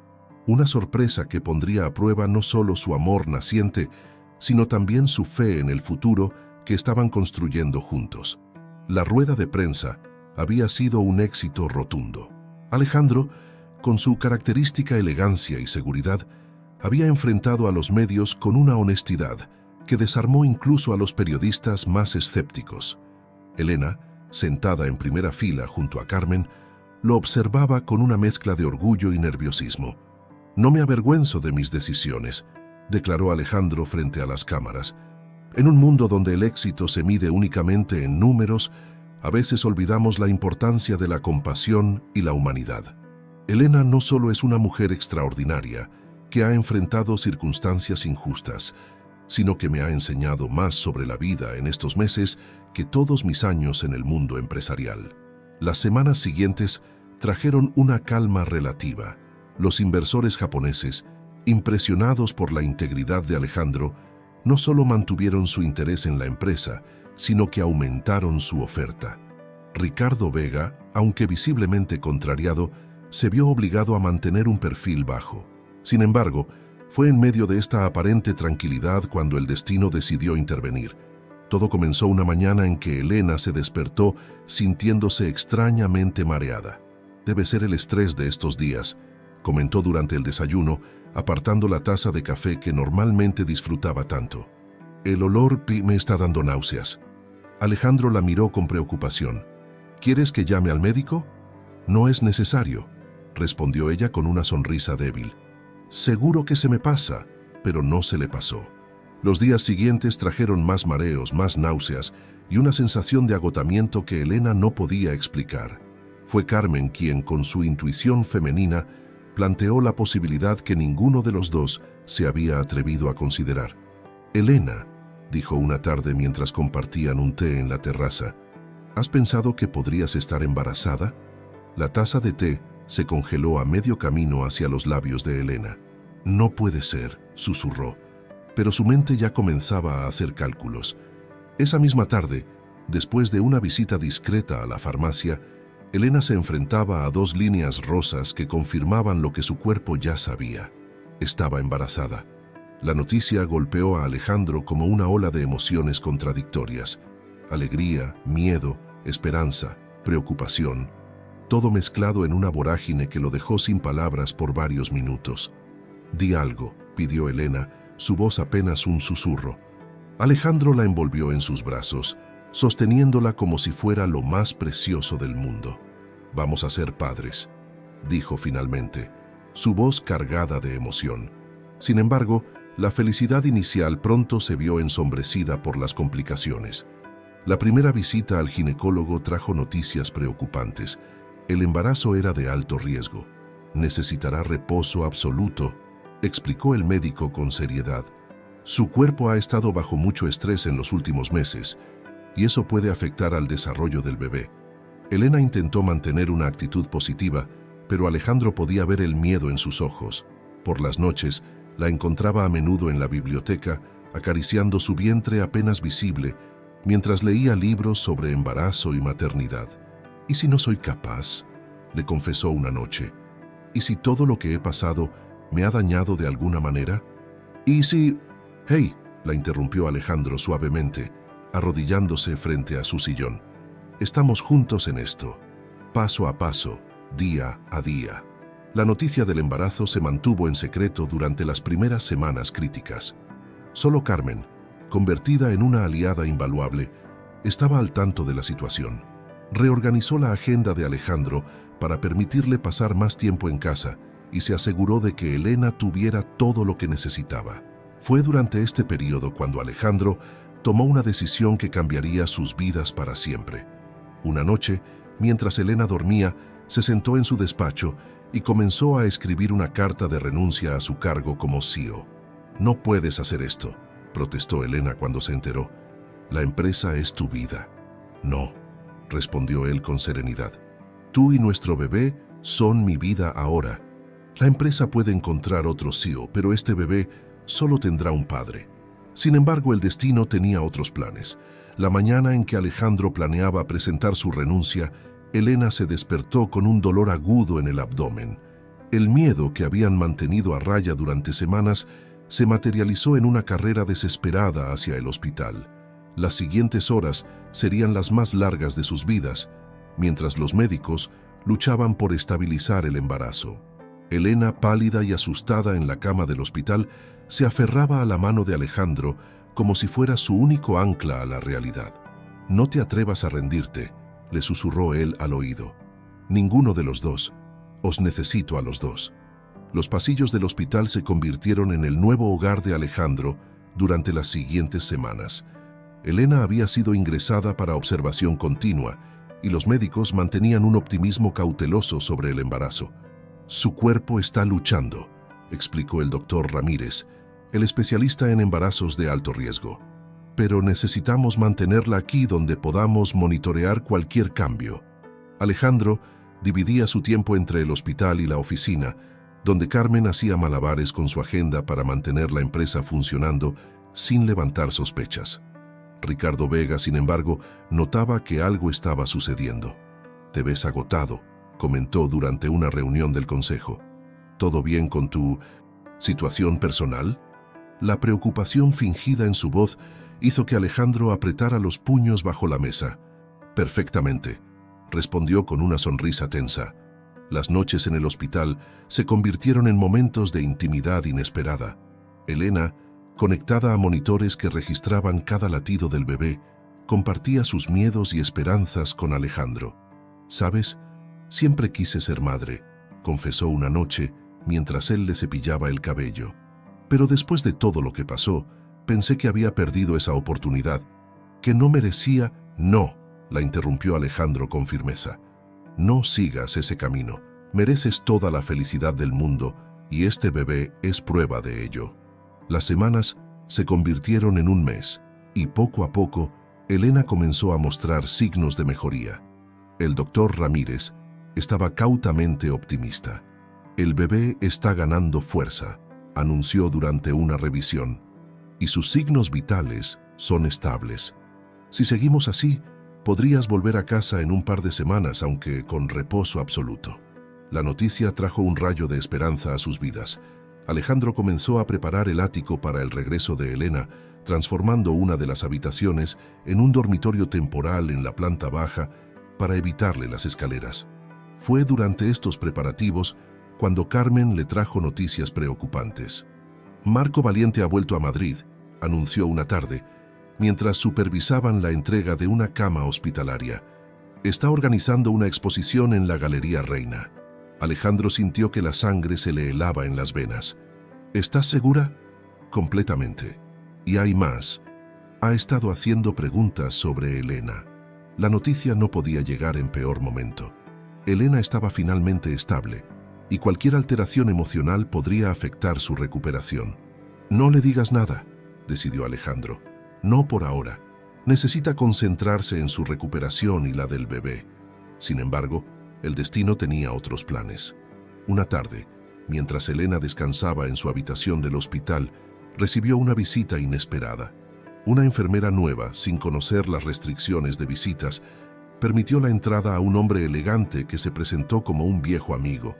Una sorpresa que pondría a prueba no solo su amor naciente, sino también su fe en el futuro que estaban construyendo juntos. La rueda de prensa había sido un éxito rotundo. Alejandro, con su característica elegancia y seguridad, había enfrentado a los medios con una honestidad que desarmó incluso a los periodistas más escépticos. Elena, sentada en primera fila junto a Carmen, lo observaba con una mezcla de orgullo y nerviosismo. «No me avergüenzo de mis decisiones», declaró Alejandro frente a las cámaras. En un mundo donde el éxito se mide únicamente en números, a veces olvidamos la importancia de la compasión y la humanidad. Elena no solo es una mujer extraordinaria, que ha enfrentado circunstancias injustas, sino que me ha enseñado más sobre la vida en estos meses que todos mis años en el mundo empresarial. Las semanas siguientes trajeron una calma relativa. Los inversores japoneses, impresionados por la integridad de Alejandro, no solo mantuvieron su interés en la empresa, sino que aumentaron su oferta. Ricardo Vega, aunque visiblemente contrariado, se vio obligado a mantener un perfil bajo. Sin embargo, fue en medio de esta aparente tranquilidad cuando el destino decidió intervenir. Todo comenzó una mañana en que Elena se despertó sintiéndose extrañamente mareada. «Debe ser el estrés de estos días», comentó durante el desayuno, apartando la taza de café que normalmente disfrutaba tanto. «El olor me está dando náuseas». Alejandro la miró con preocupación. ¿Quieres que llame al médico? No es necesario, respondió ella con una sonrisa débil. Seguro que se me pasa, pero no se le pasó. Los días siguientes trajeron más mareos, más náuseas y una sensación de agotamiento que Elena no podía explicar. Fue Carmen quien, con su intuición femenina, planteó la posibilidad que ninguno de los dos se había atrevido a considerar. Elena, dijo una tarde mientras compartían un té en la terraza, ¿has pensado que podrías estar embarazada? La taza de té se congeló a medio camino hacia los labios de Elena. No puede ser, susurró, pero su mente ya comenzaba a hacer cálculos. Esa misma tarde, después de una visita discreta a la farmacia, Elena se enfrentaba a 2 líneas rosas que confirmaban lo que su cuerpo ya sabía. Estaba embarazada. La noticia golpeó a Alejandro como una ola de emociones contradictorias. Alegría, miedo, esperanza, preocupación, todo mezclado en una vorágine que lo dejó sin palabras por varios minutos. «Di algo», pidió Elena, su voz apenas un susurro. Alejandro la envolvió en sus brazos, sosteniéndola como si fuera lo más precioso del mundo. «Vamos a ser padres», dijo finalmente, su voz cargada de emoción. Sin embargo, la felicidad inicial pronto se vio ensombrecida por las complicaciones. La primera visita al ginecólogo trajo noticias preocupantes. El embarazo era de alto riesgo. «Necesitará reposo absoluto», explicó el médico con seriedad. «Su cuerpo ha estado bajo mucho estrés en los últimos meses, y eso puede afectar al desarrollo del bebé». Elena intentó mantener una actitud positiva, pero Alejandro podía ver el miedo en sus ojos. Por las noches, la encontraba a menudo en la biblioteca, acariciando su vientre apenas visible, mientras leía libros sobre embarazo y maternidad. «¿Y si no soy capaz?», le confesó una noche. «¿Y si todo lo que he pasado me ha dañado de alguna manera? ¿Y si...» «Hey», la interrumpió Alejandro suavemente, arrodillándose frente a su sillón. «Estamos juntos en esto, paso a paso, día a día». La noticia del embarazo se mantuvo en secreto durante las primeras semanas críticas. Solo Carmen, convertida en una aliada invaluable, estaba al tanto de la situación. Reorganizó la agenda de Alejandro para permitirle pasar más tiempo en casa y se aseguró de que Elena tuviera todo lo que necesitaba. Fue durante este periodo cuando Alejandro tomó una decisión que cambiaría sus vidas para siempre. Una noche, mientras Elena dormía, se sentó en su despacho y comenzó a escribir una carta de renuncia a su cargo como CEO. «No puedes hacer esto», protestó Elena cuando se enteró. «La empresa es tu vida». «No», respondió él con serenidad. «Tú y nuestro bebé son mi vida ahora. La empresa puede encontrar otro CEO, pero este bebé solo tendrá un padre». Sin embargo, el destino tenía otros planes. La mañana en que Alejandro planeaba presentar su renuncia, Elena se despertó con un dolor agudo en el abdomen. El miedo que habían mantenido a raya durante semanas se materializó en una carrera desesperada hacia el hospital. Las siguientes horas serían las más largas de sus vidas, mientras los médicos luchaban por estabilizar el embarazo. Elena, pálida y asustada en la cama del hospital, se aferraba a la mano de Alejandro como si fuera su único ancla a la realidad. «No te atrevas a rendirte», le susurró él al oído. «Ninguno de los dos. Os necesito a los dos». Los pasillos del hospital se convirtieron en el nuevo hogar de Alejandro durante las siguientes semanas. Elena había sido ingresada para observación continua y los médicos mantenían un optimismo cauteloso sobre el embarazo. «Su cuerpo está luchando», explicó el doctor Ramírez, el especialista en embarazos de alto riesgo. «Pero necesitamos mantenerla aquí donde podamos monitorear cualquier cambio». Alejandro dividía su tiempo entre el hospital y la oficina, donde Carmen hacía malabares con su agenda para mantener la empresa funcionando sin levantar sospechas. Ricardo Vega, sin embargo, notaba que algo estaba sucediendo. «Te ves agotado», comentó durante una reunión del consejo. «¿Todo bien con tu situación personal?» La preocupación fingida en su voz hizo que Alejandro apretara los puños bajo la mesa. «Perfectamente», respondió con una sonrisa tensa. Las noches en el hospital se convirtieron en momentos de intimidad inesperada. Elena, conectada a monitores que registraban cada latido del bebé, compartía sus miedos y esperanzas con Alejandro. «¿Sabes? Siempre quise ser madre», confesó una noche mientras él le cepillaba el cabello. «Pero después de todo lo que pasó, pensé que había perdido esa oportunidad, que no merecía». «No», la interrumpió Alejandro con firmeza. «No sigas ese camino. Mereces toda la felicidad del mundo y este bebé es prueba de ello». Las semanas se convirtieron en un mes y poco a poco Elena comenzó a mostrar signos de mejoría. El doctor Ramírez estaba cautamente optimista. «El bebé está ganando fuerza», anunció durante una revisión, «y sus signos vitales son estables. Si seguimos así, podrías volver a casa en un par de semanas, aunque con reposo absoluto». La noticia trajo un rayo de esperanza a sus vidas. Alejandro comenzó a preparar el ático para el regreso de Elena, transformando una de las habitaciones en un dormitorio temporal en la planta baja para evitarle las escaleras. Fue durante estos preparativos cuando Carmen le trajo noticias preocupantes. «Marco Valiente ha vuelto a Madrid», anunció una tarde, mientras supervisaban la entrega de una cama hospitalaria. «Está organizando una exposición en la Galería Reina». Alejandro sintió que la sangre se le helaba en las venas. «¿Estás segura?» «Completamente. Y hay más. Ha estado haciendo preguntas sobre Elena». La noticia no podía llegar en peor momento. Elena estaba finalmente estable, y cualquier alteración emocional podría afectar su recuperación. «No le digas nada», decidió Alejandro. «No por ahora. Necesita concentrarse en su recuperación y la del bebé». Sin embargo, el destino tenía otros planes. Una tarde, mientras Elena descansaba en su habitación del hospital, recibió una visita inesperada. Una enfermera nueva, sin conocer las restricciones de visitas, permitió la entrada a un hombre elegante que se presentó como un viejo amigo.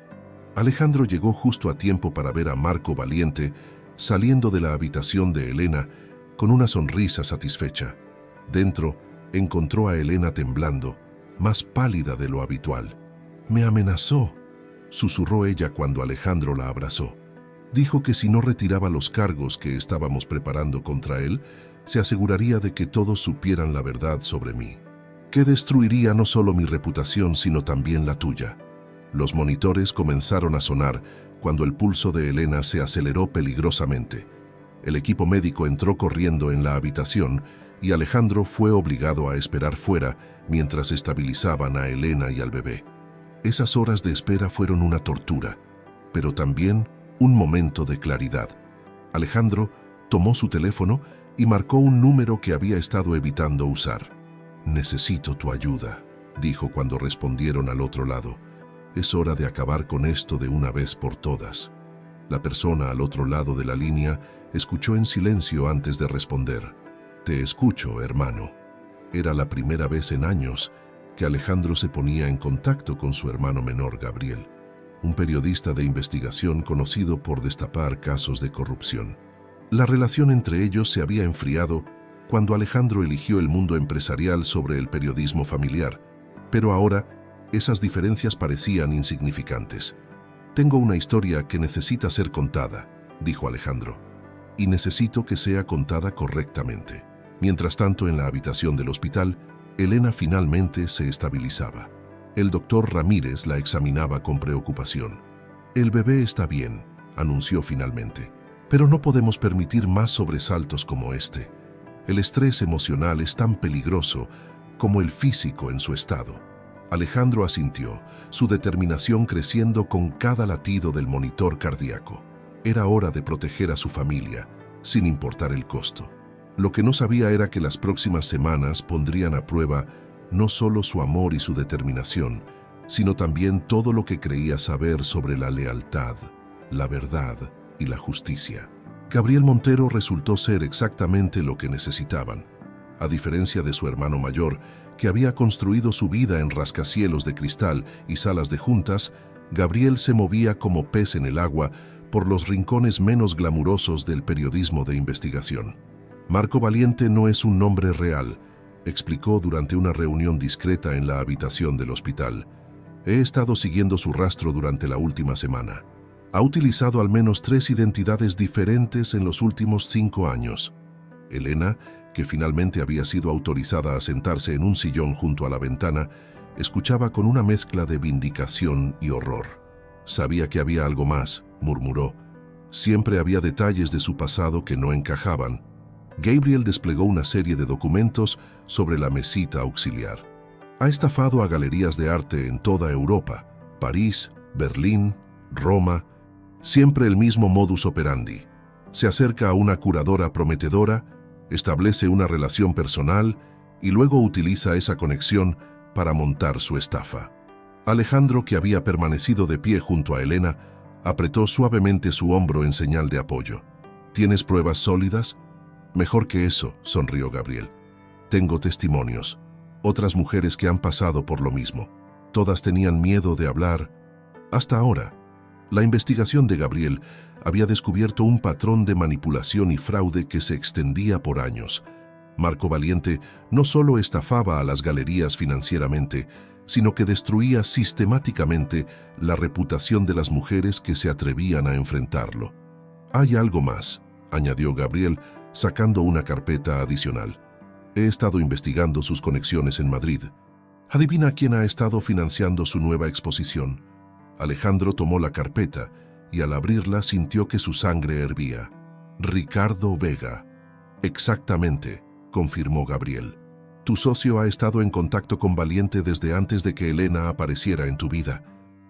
Alejandro llegó justo a tiempo para ver a Marco Valiente saliendo de la habitación de Elena con una sonrisa satisfecha. Dentro, encontró a Elena temblando, más pálida de lo habitual. «Me amenazó», susurró ella cuando Alejandro la abrazó. «Dijo que si no retiraba los cargos que estábamos preparando contra él, se aseguraría de que todos supieran la verdad sobre mí, que destruiría no solo mi reputación, sino también la tuya». Los monitores comenzaron a sonar cuando el pulso de Elena se aceleró peligrosamente. El equipo médico entró corriendo en la habitación y Alejandro fue obligado a esperar fuera mientras estabilizaban a Elena y al bebé. Esas horas de espera fueron una tortura, pero también un momento de claridad. Alejandro tomó su teléfono y marcó un número que había estado evitando usar. «Necesito tu ayuda», dijo cuando respondieron al otro lado. «Es hora de acabar con esto de una vez por todas». La persona al otro lado de la línea escuchó en silencio antes de responder. «Te escucho, hermano». Era la primera vez en años que Alejandro se ponía en contacto con su hermano menor, Gabriel, un periodista de investigación conocido por destapar casos de corrupción. La relación entre ellos se había enfriado cuando Alejandro eligió el mundo empresarial sobre el periodismo familiar, pero ahora esas diferencias parecían insignificantes. «Tengo una historia que necesita ser contada», dijo Alejandro, «y necesito que sea contada correctamente». Mientras tanto, en la habitación del hospital, Elena finalmente se estabilizaba. El doctor Ramírez la examinaba con preocupación. «El bebé está bien», anunció finalmente, «pero no podemos permitir más sobresaltos como este. El estrés emocional es tan peligroso como el físico en su estado». Alejandro asintió, su determinación creciendo con cada latido del monitor cardíaco. Era hora de proteger a su familia, sin importar el costo. Lo que no sabía era que las próximas semanas pondrían a prueba no solo su amor y su determinación, sino también todo lo que creía saber sobre la lealtad, la verdad y la justicia. Gabriel Montero resultó ser exactamente lo que necesitaban. A diferencia de su hermano mayor, que había construido su vida en rascacielos de cristal y salas de juntas, Gabriel se movía como pez en el agua por los rincones menos glamurosos del periodismo de investigación. «Marco Valiente no es un nombre real», explicó durante una reunión discreta en la habitación del hospital. «He estado siguiendo su rastro durante la última semana. Ha utilizado al menos 3 identidades diferentes en los últimos 5 años. Elena, que finalmente había sido autorizada a sentarse en un sillón junto a la ventana, escuchaba con una mezcla de vindicación y horror. Sabía que había algo más, murmuró. Siempre había detalles de su pasado que no encajaban. Gabriel desplegó una serie de documentos sobre la mesita auxiliar. Ha estafado a galerías de arte en toda Europa, París, Berlín, Roma, siempre el mismo modus operandi. Se acerca a una curadora prometedora, establece una relación personal y luego utiliza esa conexión para montar su estafa. Alejandro, que había permanecido de pie junto a Elena, apretó suavemente su hombro en señal de apoyo. ¿Tienes pruebas sólidas? Mejor que eso, sonrió Gabriel. Tengo testimonios. Otras mujeres que han pasado por lo mismo. Todas tenían miedo de hablar. Hasta ahora, la investigación de Gabriel había descubierto un patrón de manipulación y fraude que se extendía por años. Marco Valiente no solo estafaba a las galerías financieramente, sino que destruía sistemáticamente la reputación de las mujeres que se atrevían a enfrentarlo. Hay algo más, añadió Gabriel, sacando una carpeta adicional. He estado investigando sus conexiones en Madrid. Adivina quién ha estado financiando su nueva exposición. Alejandro tomó la carpeta y al abrirla sintió que su sangre hervía. Ricardo Vega. Exactamente, confirmó Gabriel. Tu socio ha estado en contacto con Valiente desde antes de que Elena apareciera en tu vida.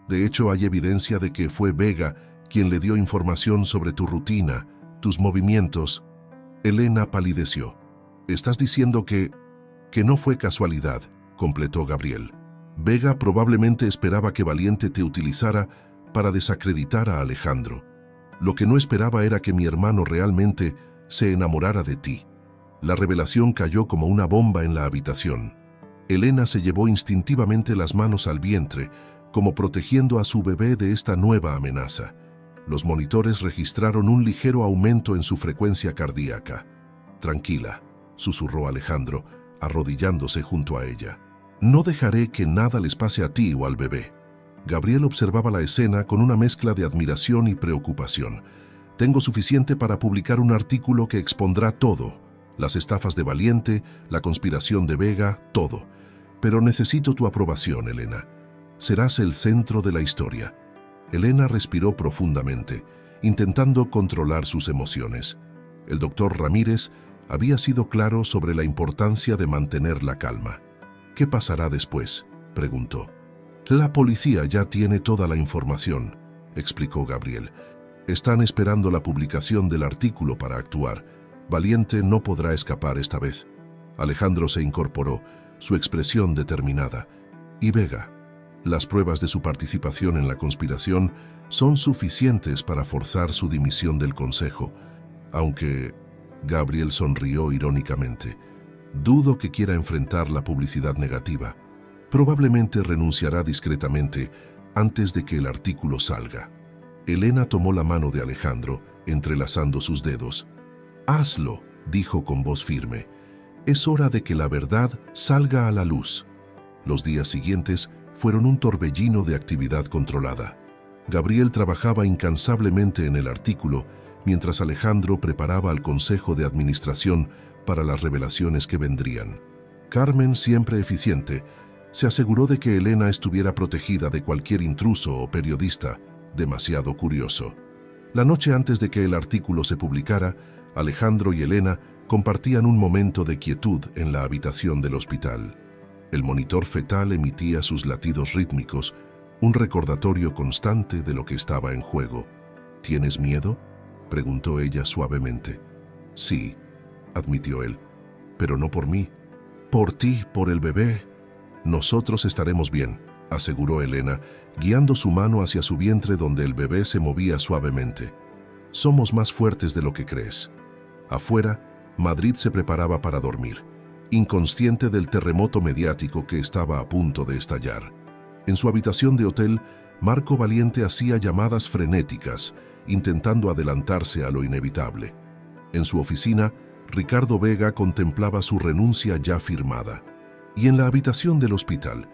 De hecho, hay evidencia de que fue Vega quien le dio información sobre tu rutina, tus movimientos. Elena palideció. ¿Estás diciendo que no fue casualidad?, completó Gabriel. Vega probablemente esperaba que Valiente te utilizara para desacreditar a Alejandro. Lo que no esperaba era que mi hermano realmente se enamorara de ti. La revelación cayó como una bomba en la habitación. Elena se llevó instintivamente las manos al vientre, como protegiendo a su bebé de esta nueva amenaza. Los monitores registraron un ligero aumento en su frecuencia cardíaca. Tranquila, susurró Alejandro, arrodillándose junto a ella. No dejaré que nada les pase a ti o al bebé. Gabriel observaba la escena con una mezcla de admiración y preocupación. Tengo suficiente para publicar un artículo que expondrá todo. Las estafas de Valiente, la conspiración de Vega, todo. Pero necesito tu aprobación, Elena. Serás el centro de la historia. Elena respiró profundamente, intentando controlar sus emociones. El doctor Ramírez había sido claro sobre la importancia de mantener la calma. ¿Qué pasará después?, preguntó. La policía ya tiene toda la información, explicó Gabriel. Están esperando la publicación del artículo para actuar. Valiente no podrá escapar esta vez. Alejandro se incorporó, su expresión determinada. Y Vega, las pruebas de su participación en la conspiración son suficientes para forzar su dimisión del consejo, aunque Gabriel sonrió irónicamente. Dudo que quiera enfrentar la publicidad negativa. Probablemente renunciará discretamente antes de que el artículo salga. Elena tomó la mano de Alejandro, entrelazando sus dedos. «Hazlo», dijo con voz firme. «Es hora de que la verdad salga a la luz». Los días siguientes fueron un torbellino de actividad controlada. Gabriel trabajaba incansablemente en el artículo, mientras Alejandro preparaba al Consejo de Administración para las revelaciones que vendrían. Carmen, siempre eficiente, se aseguró de que Elena estuviera protegida de cualquier intruso o periodista demasiado curioso. La noche antes de que el artículo se publicara, Alejandro y Elena compartían un momento de quietud en la habitación del hospital. El monitor fetal emitía sus latidos rítmicos, un recordatorio constante de lo que estaba en juego. ¿Tienes miedo?, preguntó ella suavemente. Sí, admitió él, pero no por mí. Por ti, por el bebé. Nosotros estaremos bien, aseguró Elena, guiando su mano hacia su vientre donde el bebé se movía suavemente. Somos más fuertes de lo que crees. Afuera, Madrid se preparaba para dormir, inconsciente del terremoto mediático que estaba a punto de estallar. En su habitación de hotel, Marco Valiente hacía llamadas frenéticas, intentando adelantarse a lo inevitable. En su oficina, Ricardo Vega contemplaba su renuncia ya firmada. Y en la habitación del hospital,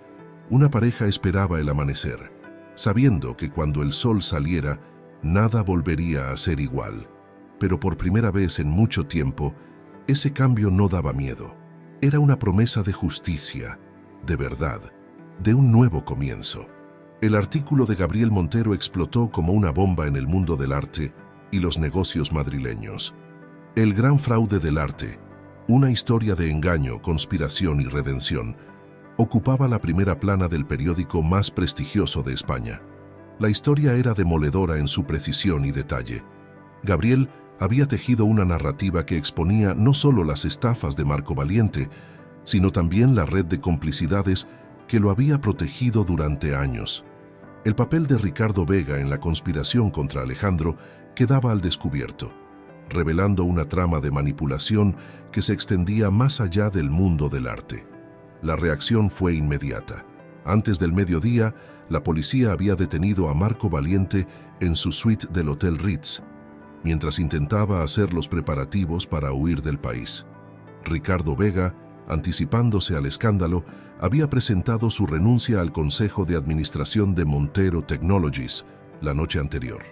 una pareja esperaba el amanecer, sabiendo que cuando el sol saliera, nada volvería a ser igual. Pero por primera vez en mucho tiempo, Ese cambio no daba miedo. Era una promesa de justicia, de verdad, de un nuevo comienzo. El artículo de Gabriel Montero explotó como una bomba en el mundo del arte y los negocios madrileños. El gran fraude del arte, una historia de engaño, conspiración y redención, ocupaba la primera plana del periódico más prestigioso de España. La historia era demoledora en su precisión y detalle. Gabriel había tejido una narrativa que exponía no solo las estafas de Marco Valiente, sino también la red de complicidades que lo había protegido durante años. El papel de Ricardo Vega en la conspiración contra Alejandro quedaba al descubierto, revelando una trama de manipulación que se extendía más allá del mundo del arte. La reacción fue inmediata. Antes del mediodía, la policía había detenido a Marco Valiente en su suite del Hotel Ritz, mientras intentaba hacer los preparativos para huir del país. Ricardo Vega, anticipándose al escándalo, había presentado su renuncia al Consejo de Administración de Montero Technologies la noche anterior.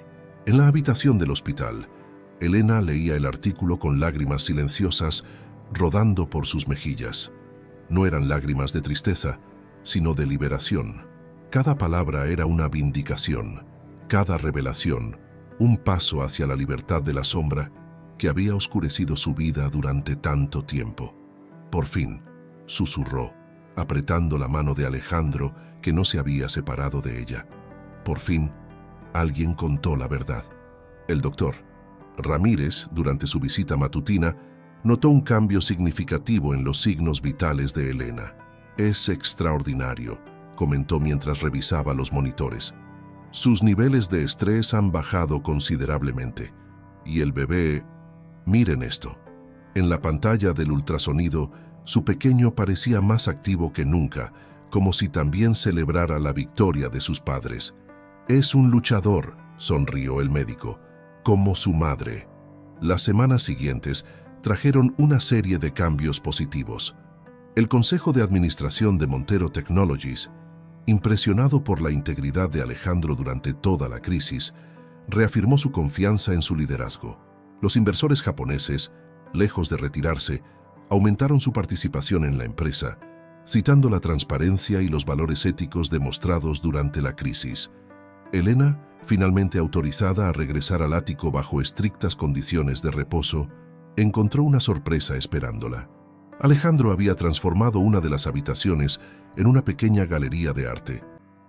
En la habitación del hospital, Elena leía el artículo con lágrimas silenciosas rodando por sus mejillas. No eran lágrimas de tristeza, sino de liberación. Cada palabra era una vindicación, cada revelación, un paso hacia la libertad de la sombra que había oscurecido su vida durante tanto tiempo. Por fin, susurró, apretando la mano de Alejandro, que no se había separado de ella. Por fin, alguien contó la verdad. El doctor Ramírez, durante su visita matutina, notó un cambio significativo en los signos vitales de Elena. «Es extraordinario», comentó mientras revisaba los monitores. «Sus niveles de estrés han bajado considerablemente. Y el bebé... Miren esto». En la pantalla del ultrasonido, su pequeño parecía más activo que nunca, como si también celebrara la victoria de sus padres. «Es un luchador», sonrió el médico, «como su madre». Las semanas siguientes trajeron una serie de cambios positivos. El Consejo de Administración de Montero Technologies, impresionado por la integridad de Alejandro durante toda la crisis, reafirmó su confianza en su liderazgo. Los inversores japoneses, lejos de retirarse, aumentaron su participación en la empresa, citando la transparencia y los valores éticos demostrados durante la crisis. Elena, finalmente autorizada a regresar al ático bajo estrictas condiciones de reposo, encontró una sorpresa esperándola. Alejandro había transformado una de las habitaciones en una pequeña galería de arte.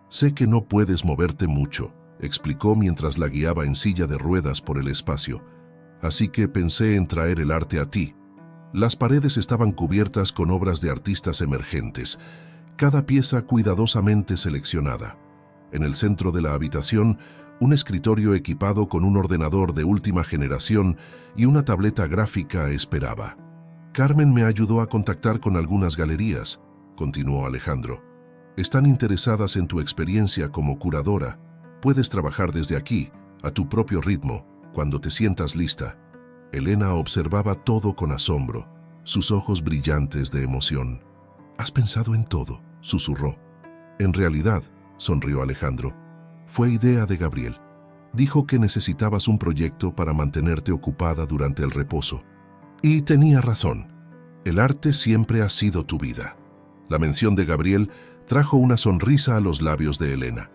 «Sé que no puedes moverte mucho», explicó mientras la guiaba en silla de ruedas por el espacio. «Así que pensé en traer el arte a ti». Las paredes estaban cubiertas con obras de artistas emergentes, cada pieza cuidadosamente seleccionada. En el centro de la habitación, un escritorio equipado con un ordenador de última generación y una tableta gráfica esperaba. «Carmen me ayudó a contactar con algunas galerías», continuó Alejandro. «Están interesadas en tu experiencia como curadora. Puedes trabajar desde aquí, a tu propio ritmo, cuando te sientas lista». Elena observaba todo con asombro, sus ojos brillantes de emoción. «¿Has pensado en todo?», susurró. «En realidad», sonrió Alejandro, «fue idea de Gabriel. Dijo que necesitabas un proyecto para mantenerte ocupada durante el reposo. Y tenía razón. El arte siempre ha sido tu vida». La mención de Gabriel trajo una sonrisa a los labios de Elena.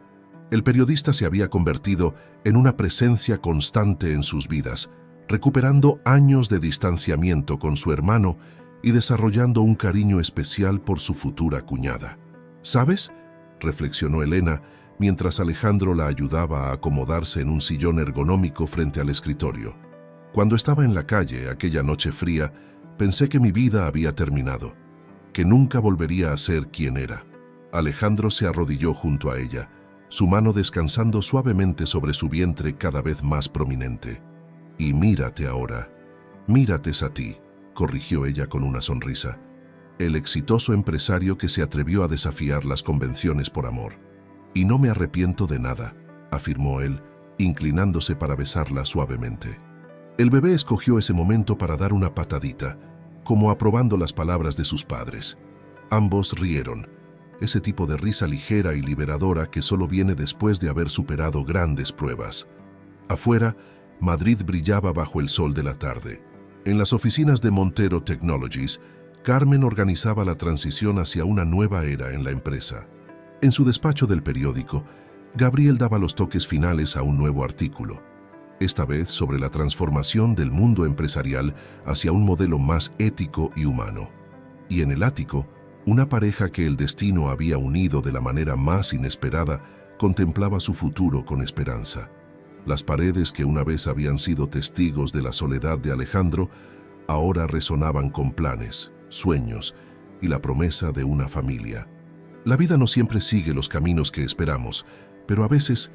El periodista se había convertido en una presencia constante en sus vidas, recuperando años de distanciamiento con su hermano y desarrollando un cariño especial por su futura cuñada. «¿Sabes?», reflexionó Elena, mientras Alejandro la ayudaba a acomodarse en un sillón ergonómico frente al escritorio. «Cuando estaba en la calle aquella noche fría, pensé que mi vida había terminado, que nunca volvería a ser quien era». Alejandro se arrodilló junto a ella, su mano descansando suavemente sobre su vientre cada vez más prominente. «Y mírate ahora, mírates a ti», corrigió ella con una sonrisa. «El exitoso empresario que se atrevió a desafiar las convenciones por amor. Y no me arrepiento de nada», afirmó él, inclinándose para besarla suavemente. El bebé escogió ese momento para dar una patadita, como aprobando las palabras de sus padres. Ambos rieron, ese tipo de risa ligera y liberadora que solo viene después de haber superado grandes pruebas. Afuera, Madrid brillaba bajo el sol de la tarde. En las oficinas de Montero Technologies, Carmen organizaba la transición hacia una nueva era en la empresa. En su despacho del periódico, Gabriel daba los toques finales a un nuevo artículo, esta vez sobre la transformación del mundo empresarial hacia un modelo más ético y humano. Y en el ático, una pareja que el destino había unido de la manera más inesperada contemplaba su futuro con esperanza. Las paredes que una vez habían sido testigos de la soledad de Alejandro ahora resonaban con planes, sueños y la promesa de una familia. La vida no siempre sigue los caminos que esperamos, pero a veces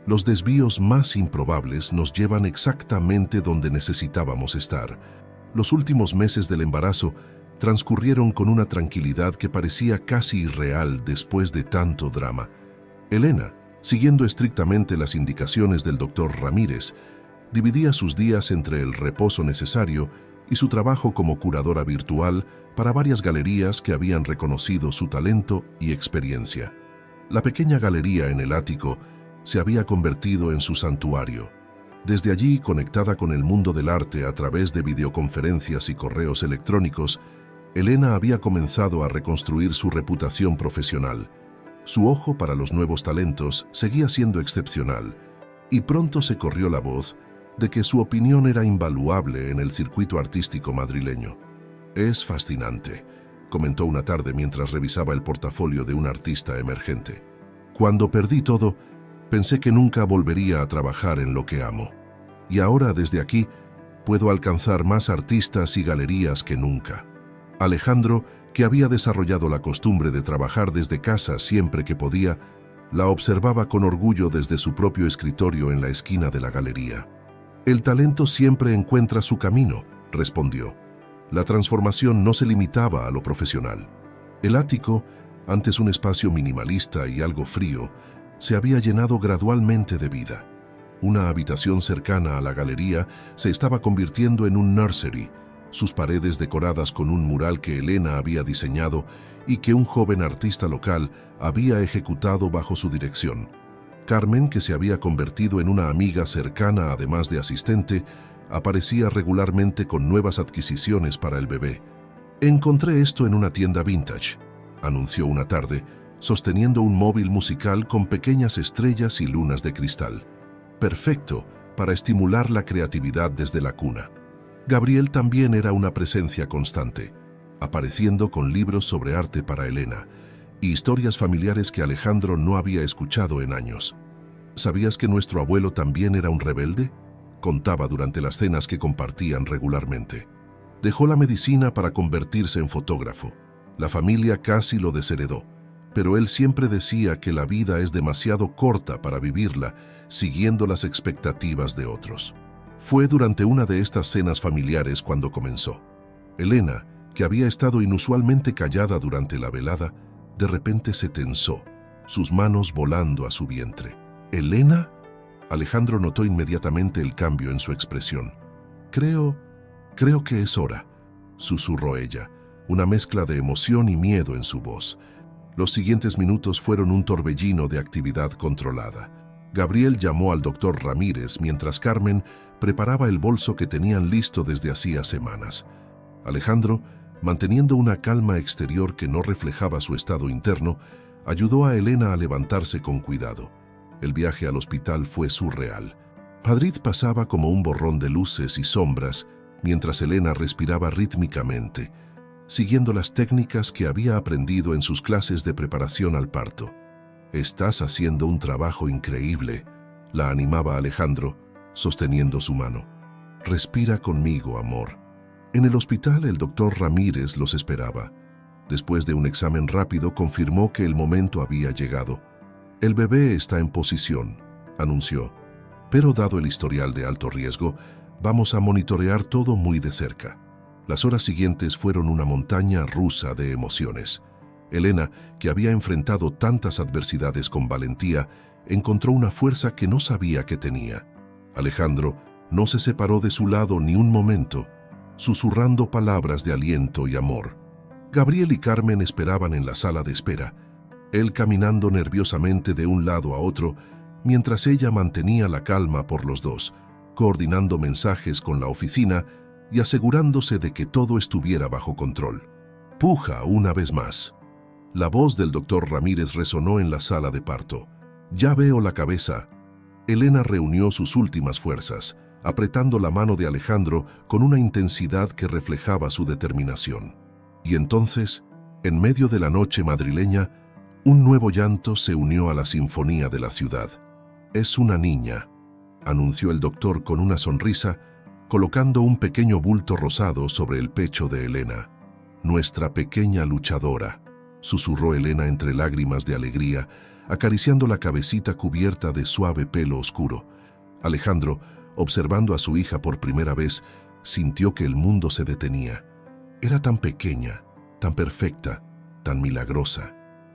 los desvíos más improbables nos llevan exactamente donde necesitábamos estar. Los últimos meses del embarazo transcurrieron con una tranquilidad que parecía casi irreal después de tanto drama. Elena, siguiendo estrictamente las indicaciones del doctor Ramírez, dividía sus días entre el reposo necesario y su trabajo como curadora virtual para varias galerías que habían reconocido su talento y experiencia. La pequeña galería en el ático se había convertido en su santuario. Desde allí, conectada con el mundo del arte a través de videoconferencias y correos electrónicos, Elena había comenzado a reconstruir su reputación profesional. Su ojo para los nuevos talentos seguía siendo excepcional, y pronto se corrió la voz de que su opinión era invaluable en el circuito artístico madrileño. «Es fascinante», comentó una tarde mientras revisaba el portafolio de un artista emergente. «Cuando perdí todo, pensé que nunca volvería a trabajar en lo que amo. Y ahora, desde aquí, puedo alcanzar más artistas y galerías que nunca». Alejandro, que había desarrollado la costumbre de trabajar desde casa siempre que podía, la observaba con orgullo desde su propio escritorio en la esquina de la galería. «El talento siempre encuentra su camino», respondió. La transformación no se limitaba a lo profesional. El ático, antes un espacio minimalista y algo frío, se había llenado gradualmente de vida. Una habitación cercana a la galería se estaba convirtiendo en un nursery, sus paredes decoradas con un mural que Elena había diseñado y que un joven artista local había ejecutado bajo su dirección. Carmen, que se había convertido en una amiga cercana además de asistente, aparecía regularmente con nuevas adquisiciones para el bebé. «Encontré esto en una tienda vintage», anunció una tarde, sosteniendo un móvil musical con pequeñas estrellas y lunas de cristal. Perfecto para estimular la creatividad desde la cuna. Gabriel también era una presencia constante, apareciendo con libros sobre arte para Elena y historias familiares que Alejandro no había escuchado en años. «¿Sabías que nuestro abuelo también era un rebelde?», contaba durante las cenas que compartían regularmente. Dejó la medicina para convertirse en fotógrafo. La familia casi lo desheredó, pero él siempre decía que la vida es demasiado corta para vivirla siguiendo las expectativas de otros. Fue durante una de estas cenas familiares cuando comenzó. Elena, que había estado inusualmente callada durante la velada, de repente se tensó, sus manos volando a su vientre. «¿Elena?». Alejandro notó inmediatamente el cambio en su expresión. Creo que es hora», susurró ella, una mezcla de emoción y miedo en su voz. Los siguientes minutos fueron un torbellino de actividad controlada. Gabriel llamó al doctor Ramírez mientras Carmen preparaba el bolso que tenían listo desde hacía semanas. Alejandro, manteniendo una calma exterior que no reflejaba su estado interno, ayudó a Elena a levantarse con cuidado. El viaje al hospital fue surreal. Madrid pasaba como un borrón de luces y sombras mientras Elena respiraba rítmicamente, siguiendo las técnicas que había aprendido en sus clases de preparación al parto. «Estás haciendo un trabajo increíble», la animaba Alejandro, sosteniendo su mano. «Respira conmigo, amor». En el hospital, el doctor Ramírez los esperaba. Después de un examen rápido, confirmó que el momento había llegado. «El bebé está en posición», anunció. «Pero dado el historial de alto riesgo, vamos a monitorear todo muy de cerca». Las horas siguientes fueron una montaña rusa de emociones. Elena, que había enfrentado tantas adversidades con valentía, encontró una fuerza que no sabía que tenía. Alejandro no se separó de su lado ni un momento, susurrando palabras de aliento y amor. Gabriel y Carmen esperaban en la sala de espera, él caminando nerviosamente de un lado a otro, mientras ella mantenía la calma por los dos, coordinando mensajes con la oficina y asegurándose de que todo estuviera bajo control. «Puja una vez más». La voz del doctor Ramírez resonó en la sala de parto. «Ya veo la cabeza». Elena reunió sus últimas fuerzas, apretando la mano de Alejandro con una intensidad que reflejaba su determinación. Y entonces, en medio de la noche madrileña, un nuevo llanto se unió a la sinfonía de la ciudad. «Es una niña», anunció el doctor con una sonrisa, colocando un pequeño bulto rosado sobre el pecho de Elena. «Nuestra pequeña luchadora», susurró Elena entre lágrimas de alegría, acariciando la cabecita cubierta de suave pelo oscuro. Alejandro, observando a su hija por primera vez, sintió que el mundo se detenía. Era tan pequeña, tan perfecta, tan milagrosa.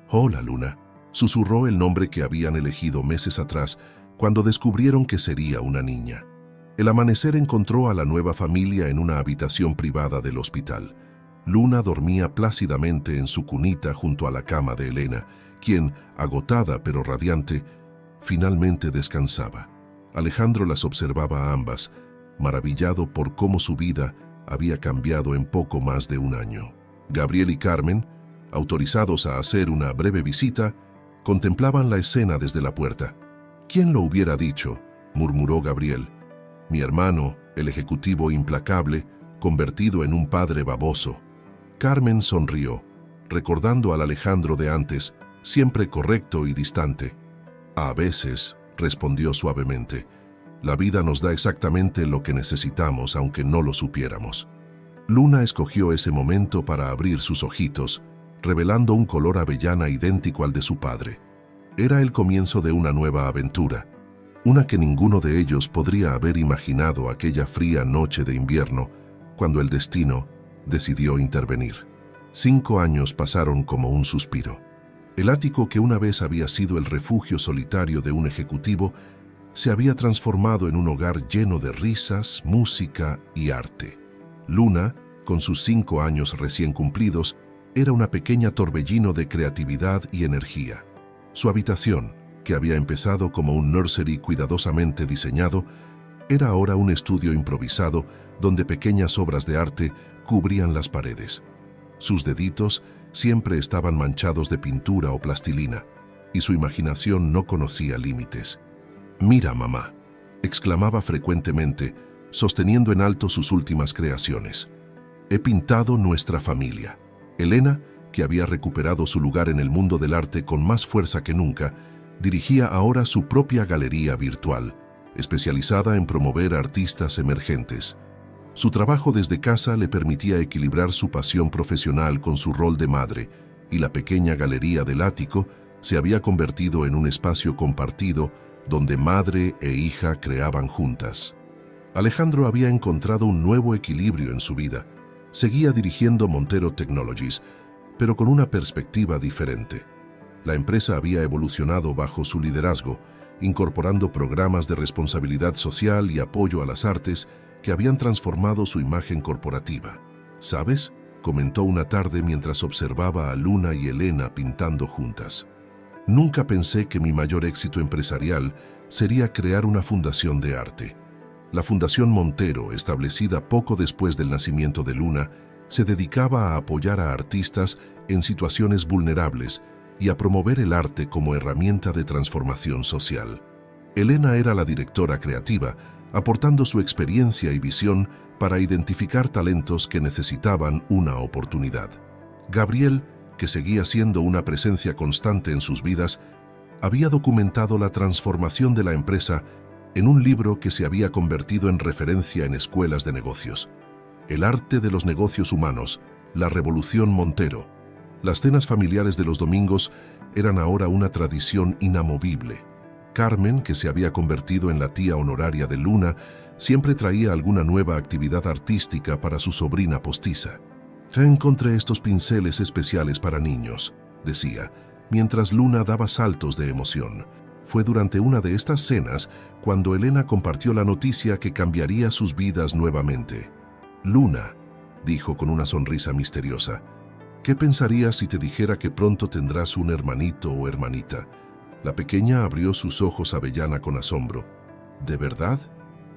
«Hola, Luna», susurró el nombre que habían elegido meses atrás cuando descubrieron que sería una niña. El amanecer encontró a la nueva familia en una habitación privada del hospital. Luna dormía plácidamente en su cunita junto a la cama de Elena, quien, agotada pero radiante, finalmente descansaba. Alejandro las observaba a ambas, maravillado por cómo su vida había cambiado en poco más de un año. Gabriel y Carmen, autorizados a hacer una breve visita, contemplaban la escena desde la puerta. «¿Quién lo hubiera dicho?», murmuró Gabriel. «Mi hermano, el ejecutivo implacable, convertido en un padre baboso». Carmen sonrió, recordando al Alejandro de antes, siempre correcto y distante. «A veces», respondió suavemente, «la vida nos da exactamente lo que necesitamos, aunque no lo supiéramos». Luna escogió ese momento para abrir sus ojitos, revelando un color avellana idéntico al de su padre. Era el comienzo de una nueva aventura, una que ninguno de ellos podría haber imaginado aquella fría noche de invierno, cuando el destino decidió intervenir. 5 años pasaron como un suspiro. El ático que una vez había sido el refugio solitario de un ejecutivo se había transformado en un hogar lleno de risas, música y arte. Luna, con sus 5 años recién cumplidos, era una pequeña torbellino de creatividad y energía. Su habitación, que había empezado como un nursery cuidadosamente diseñado, era ahora un estudio improvisado donde pequeñas obras de arte cubrían las paredes. Sus deditos siempre estaban manchados de pintura o plastilina, y su imaginación no conocía límites. «Mira, mamá», exclamaba frecuentemente, sosteniendo en alto sus últimas creaciones. «He pintado nuestra familia». Elena, que había recuperado su lugar en el mundo del arte con más fuerza que nunca, dirigía ahora su propia galería virtual, especializada en promover artistas emergentes. Su trabajo desde casa le permitía equilibrar su pasión profesional con su rol de madre, y la pequeña galería del ático se había convertido en un espacio compartido donde madre e hija creaban juntas. Alejandro había encontrado un nuevo equilibrio en su vida. Seguía dirigiendo Montero Technologies, pero con una perspectiva diferente. La empresa había evolucionado bajo su liderazgo, incorporando programas de responsabilidad social y apoyo a las artes que habían transformado su imagen corporativa. «¿Sabes?», comentó una tarde mientras observaba a Luna y Elena pintando juntas. «Nunca pensé que mi mayor éxito empresarial sería crear una fundación de arte». La Fundación Montero, establecida poco después del nacimiento de Luna, se dedicaba a apoyar a artistas en situaciones vulnerables y a promover el arte como herramienta de transformación social. Elena era la directora creativa, aportando su experiencia y visión para identificar talentos que necesitaban una oportunidad. Gabriel, que seguía siendo una presencia constante en sus vidas, había documentado la transformación de la empresa en un libro que se había convertido en referencia en escuelas de negocios. El arte de los negocios humanos, la Revolución Montero. Las cenas familiares de los domingos eran ahora una tradición inamovible. Carmen, que se había convertido en la tía honoraria de Luna, siempre traía alguna nueva actividad artística para su sobrina postiza. «Ya encontré estos pinceles especiales para niños», decía, mientras Luna daba saltos de emoción. Fue durante una de estas cenas cuando Elena compartió la noticia que cambiaría sus vidas nuevamente. «Luna», dijo con una sonrisa misteriosa, «¿qué pensarías si te dijera que pronto tendrás un hermanito o hermanita?» La pequeña abrió sus ojos avellana con asombro. «¿De verdad?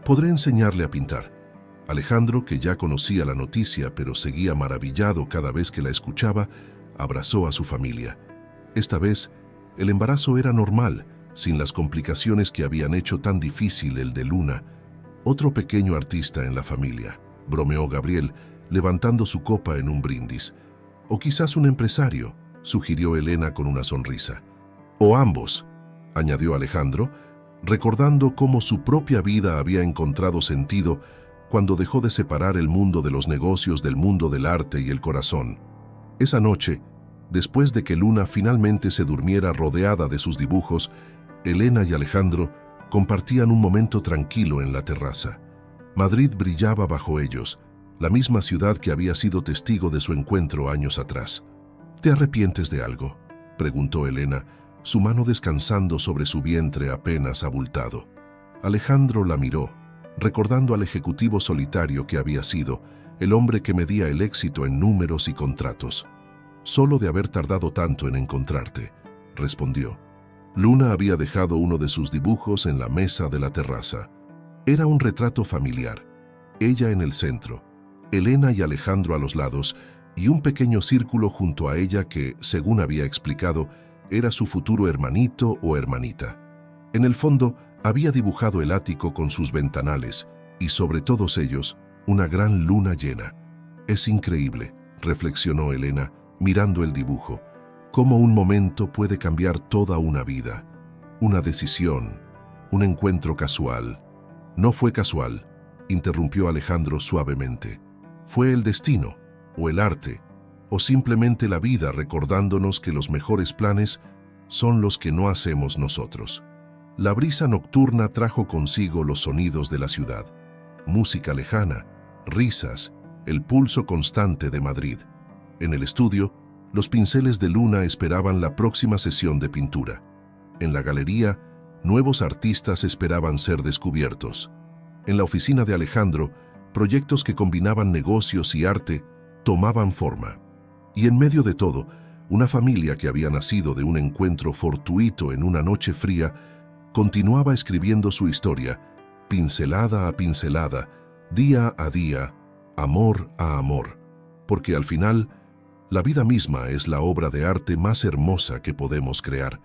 Podré enseñarle a pintar». Alejandro, que ya conocía la noticia pero seguía maravillado cada vez que la escuchaba, abrazó a su familia. Esta vez, el embarazo era normal, sin las complicaciones que habían hecho tan difícil el de Luna, otro pequeño artista en la familia, bromeó Gabriel, levantando su copa en un brindis. O quizás un empresario, sugirió Elena con una sonrisa. O ambos, añadió Alejandro, recordando cómo su propia vida había encontrado sentido cuando dejó de separar el mundo de los negocios del mundo del arte y el corazón. Esa noche, después de que Luna finalmente se durmiera rodeada de sus dibujos, Elena y Alejandro compartían un momento tranquilo en la terraza. Madrid brillaba bajo ellos, la misma ciudad que había sido testigo de su encuentro años atrás. ¿Te arrepientes de algo?, preguntó Elena, su mano descansando sobre su vientre apenas abultado. Alejandro la miró, recordando al ejecutivo solitario que había sido, el hombre que medía el éxito en números y contratos. Solo de haber tardado tanto en encontrarte, respondió. Luna había dejado uno de sus dibujos en la mesa de la terraza. Era un retrato familiar, ella en el centro, Elena y Alejandro a los lados, y un pequeño círculo junto a ella que, según había explicado, era su futuro hermanito o hermanita. En el fondo, había dibujado el ático con sus ventanales, y sobre todos ellos, una gran luna llena. Es increíble, reflexionó Elena, mirando el dibujo, cómo un momento puede cambiar toda una vida. Una decisión, un encuentro casual. No fue casual, interrumpió Alejandro suavemente. Fue el destino, o el arte, o simplemente la vida recordándonos que los mejores planes son los que no hacemos nosotros. La brisa nocturna trajo consigo los sonidos de la ciudad, música lejana, risas, el pulso constante de Madrid. En el estudio, los pinceles de Luna esperaban la próxima sesión de pintura. En la galería, nuevos artistas esperaban ser descubiertos. En la oficina de Alejandro, proyectos que combinaban negocios y arte tomaban forma. Y en medio de todo, una familia que había nacido de un encuentro fortuito en una noche fría, continuaba escribiendo su historia, pincelada a pincelada, día a día, amor a amor, porque al final, la vida misma es la obra de arte más hermosa que podemos crear.